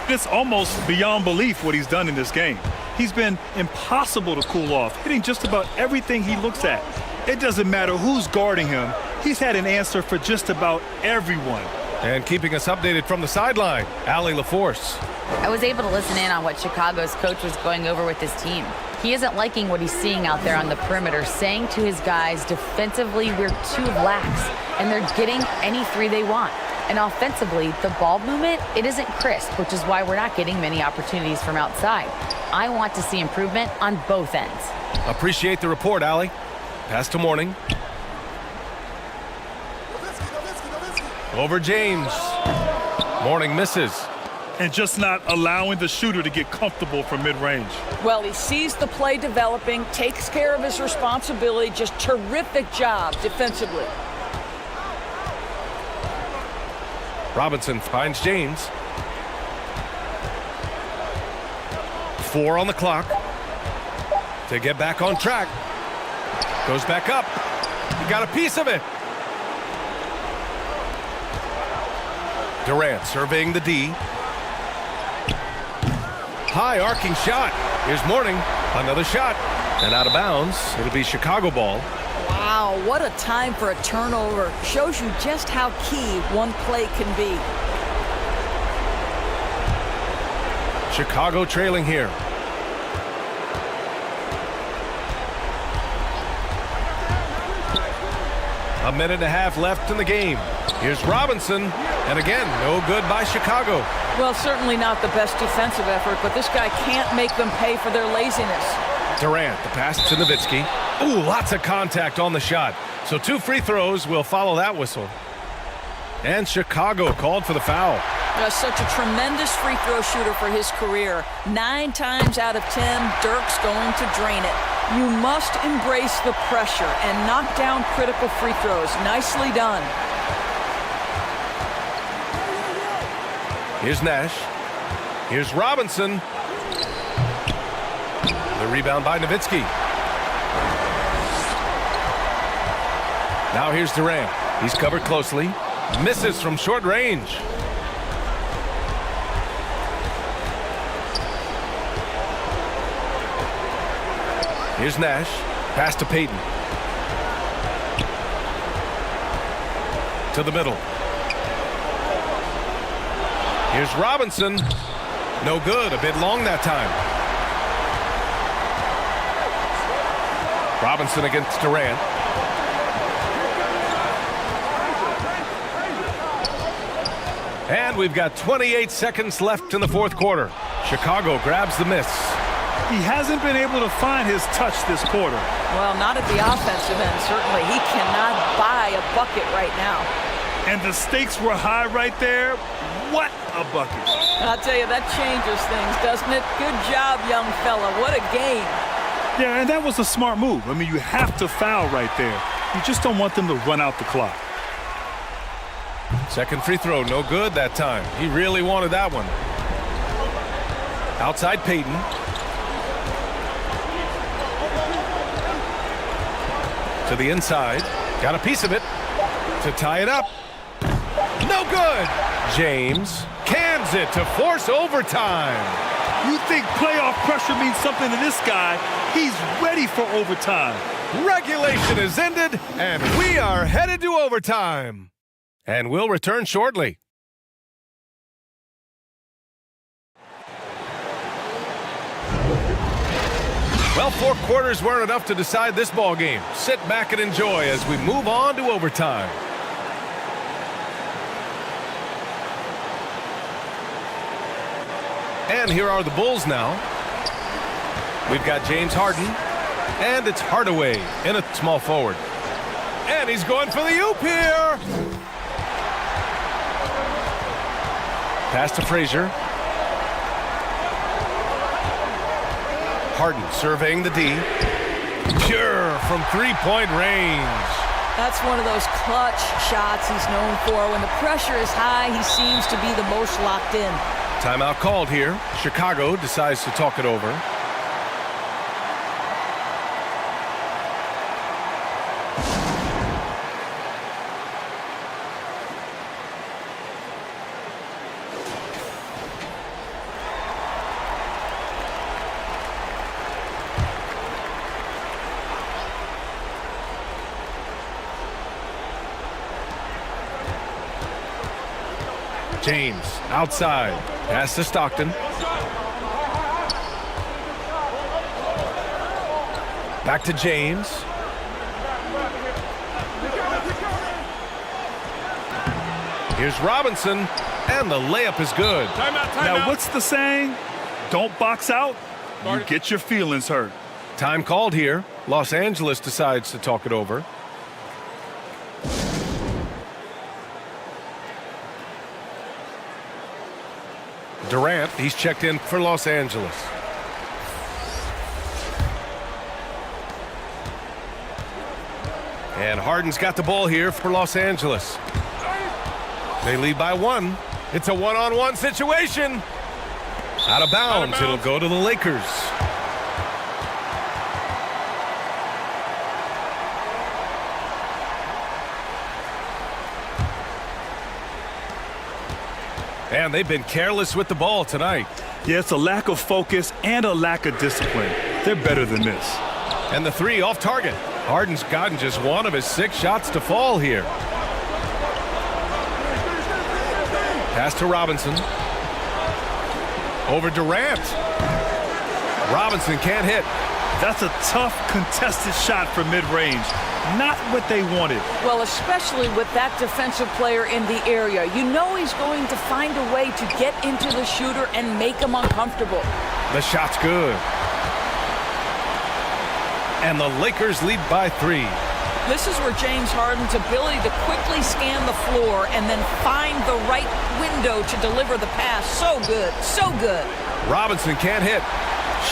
It's almost beyond belief what he's done in this game. He's been impossible to cool off, hitting just about everything he looks at. It doesn't matter who's guarding him. He's had an answer for just about everyone. And keeping us updated from the sideline, Allie LaForce. I was able to listen in on what Chicago's coach was going over with his team. He isn't liking what he's seeing out there on the perimeter, saying to his guys, defensively, we're too lax, and they're getting any three they want. And offensively, the ball movement, it isn't crisp, which is why we're not getting many opportunities from outside. I want to see improvement on both ends. Appreciate the report, Allie. Pass to Mourning. Over James. Mourning misses. And just not allowing the shooter to get comfortable from mid-range. Well, he sees the play developing, takes care of his responsibility. Just terrific job defensively. Robinson finds James. 4 on the clock. To get back on track. Goes back up. He got a piece of it. Durant surveying the D. High arcing shot. Here's Mourning. Another shot. And out of bounds, it'll be Chicago ball. Wow, what a time for a turnover. Shows you just how key one play can be. Chicago trailing here. A minute and a half left in the game. Here's Robinson, and again, no good by Chicago. Well, certainly not the best defensive effort, but this guy can't make them pay for their laziness. Durant, the pass to Nowitzki. Ooh, lots of contact on the shot. So 2 free throws will follow that whistle. And Chicago called for the foul. Such a tremendous free throw shooter for his career. 9 times out of 10, Dirk's going to drain it. You must embrace the pressure and knock down critical free throws. Nicely done. Here's Nash. Here's Robinson. The rebound by Nowitzki. Now here's Durant. He's covered closely. Misses from short range. Here's Nash. Pass to Payton. To the middle. Here's Robinson. No good. A bit long that time. Robinson against Durant. And we've got 28 seconds left in the fourth quarter. Chicago grabs the miss. He hasn't been able to find his touch this quarter. Well, not at the offensive end, certainly. He cannot buy a bucket right now. And the stakes were high right there. What a bucket. I'll tell you, that changes things, doesn't it? Good job, young fella. What a game. Yeah, and that was a smart move. I mean, you have to foul right there. You just don't want them to run out the clock. Second free throw, no good that time. He really wanted that one. Outside Payton. To the inside. Got a piece of it. To tie it up. No good. James cans it to force overtime. You think playoff pressure means something to this guy? He's ready for overtime. Regulation is ended, and we are headed to overtime. And we'll return shortly. Well, 4 quarters weren't enough to decide this ball game. Sit back and enjoy as we move on to overtime. And here are the Bulls now. We've got James Harden, and it's Hardaway in a small forward. And he's going for the oop here. Pass to Frazier. Harden surveying the D. Pure from 3-point range. That's one of those clutch shots he's known for. When the pressure is high, he seems to be the most locked in. Timeout called here. Chicago decides to talk it over. James outside. Pass to Stockton. Back to James. Here's Robinson, and the layup is good. Now, what's the saying? Don't box out, you get your feelings hurt. Time called here. Los Angeles decides to talk it over. Durant, he's checked in for Los Angeles. And Harden's got the ball here for Los Angeles. They lead by 1. It's a one-on-one situation. Out of bounds. It'll go to the Lakers. And they've been careless with the ball tonight. Yeah, it's a lack of focus and a lack of discipline. They're better than this. And the three off target. Harden's gotten just one of his 6 shots to fall here. Pass to Robinson. Over Durant. Robinson can't hit. That's a tough, contested shot from mid-range. Not what they wanted. Well, especially with that defensive player in the area. You know he's going to find a way to get into the shooter and make him uncomfortable. The shot's good. And the Lakers lead by 3. This is where James Harden's ability to quickly scan the floor and then find the right window to deliver the pass. So good, so good. Robinson can't hit.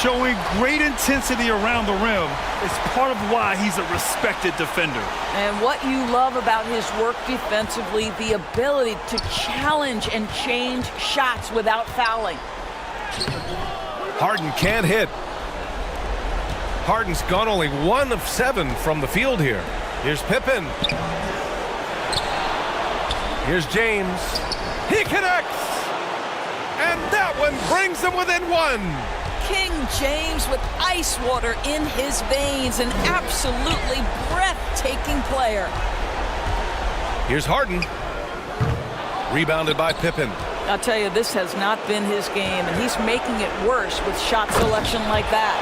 Showing great intensity around the rim is part of why he's a respected defender. And what you love about his work defensively, the ability to challenge and change shots without fouling. Harden can't hit. Harden's gone only 1 of 7 from the field here. Here's Pippen. Here's James. He connects! And that one brings them within 1. King James with ice water in his veins, an absolutely breathtaking player. Here's Harden. Rebounded by Pippen. I'll tell you, this has not been his game, and he's making it worse with shot selection like that.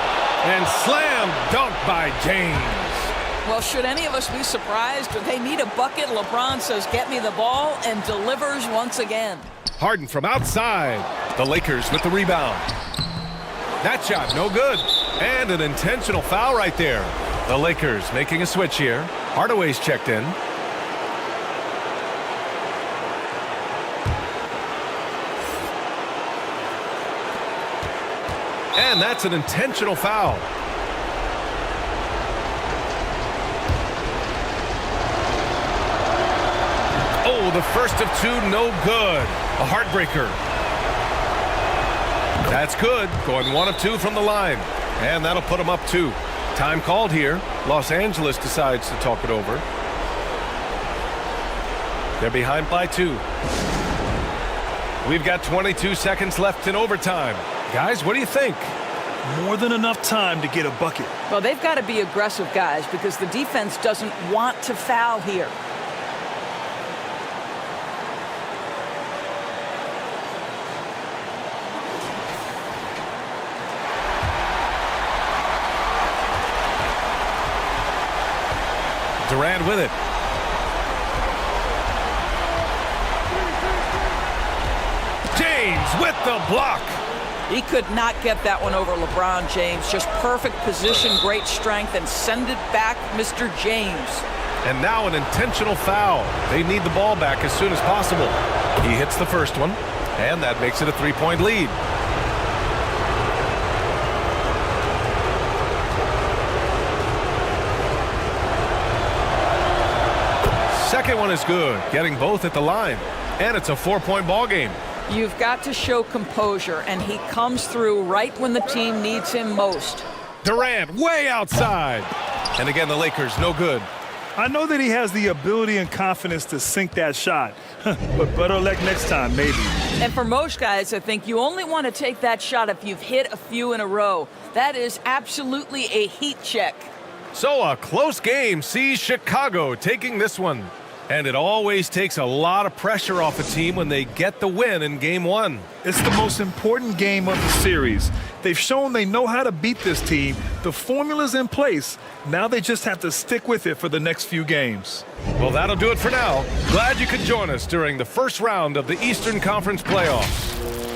And slam dunk by James. Well, should any of us be surprised? If they need a bucket, LeBron says, get me the ball, and delivers once again. Harden from outside. The Lakers with the rebound. That shot, no good. And an intentional foul right there. The Lakers making a switch here. Hardaway's checked in. And that's an intentional foul. Oh, the first of 2, no good. A heartbreaker. That's good. Going 1 of 2 from the line. And that'll put them up 2. Time called here. Los Angeles decides to talk it over. They're behind by 2. We've got 22 seconds left in overtime. Guys, what do you think? More than enough time to get a bucket. Well, they've got to be aggressive, guys, because the defense doesn't want to foul here. Durant with it. James with the block. He could not get that one over LeBron James. Just perfect position, great strength, and send it back, Mr. James. And now an intentional foul. They need the ball back as soon as possible. He hits the first one, and that makes it a 3-point lead. Second one is good, getting both at the line. And it's a 4-point ball game. You've got to show composure, and he comes through right when the team needs him most. Durant way outside. And again, the Lakers, no good. I know that he has the ability and confidence to sink that shot, but better luck next time, maybe. And for most guys, I think you only want to take that shot if you've hit a few in a row. That is absolutely a heat check. So a close game sees Chicago taking this one. And it always takes a lot of pressure off a team when they get the win in Game 1. It's the most important game of the series. They've shown they know how to beat this team. The formula's in place. Now they just have to stick with it for the next few games. Well, that'll do it for now. Glad you could join us during the first round of the Eastern Conference playoffs.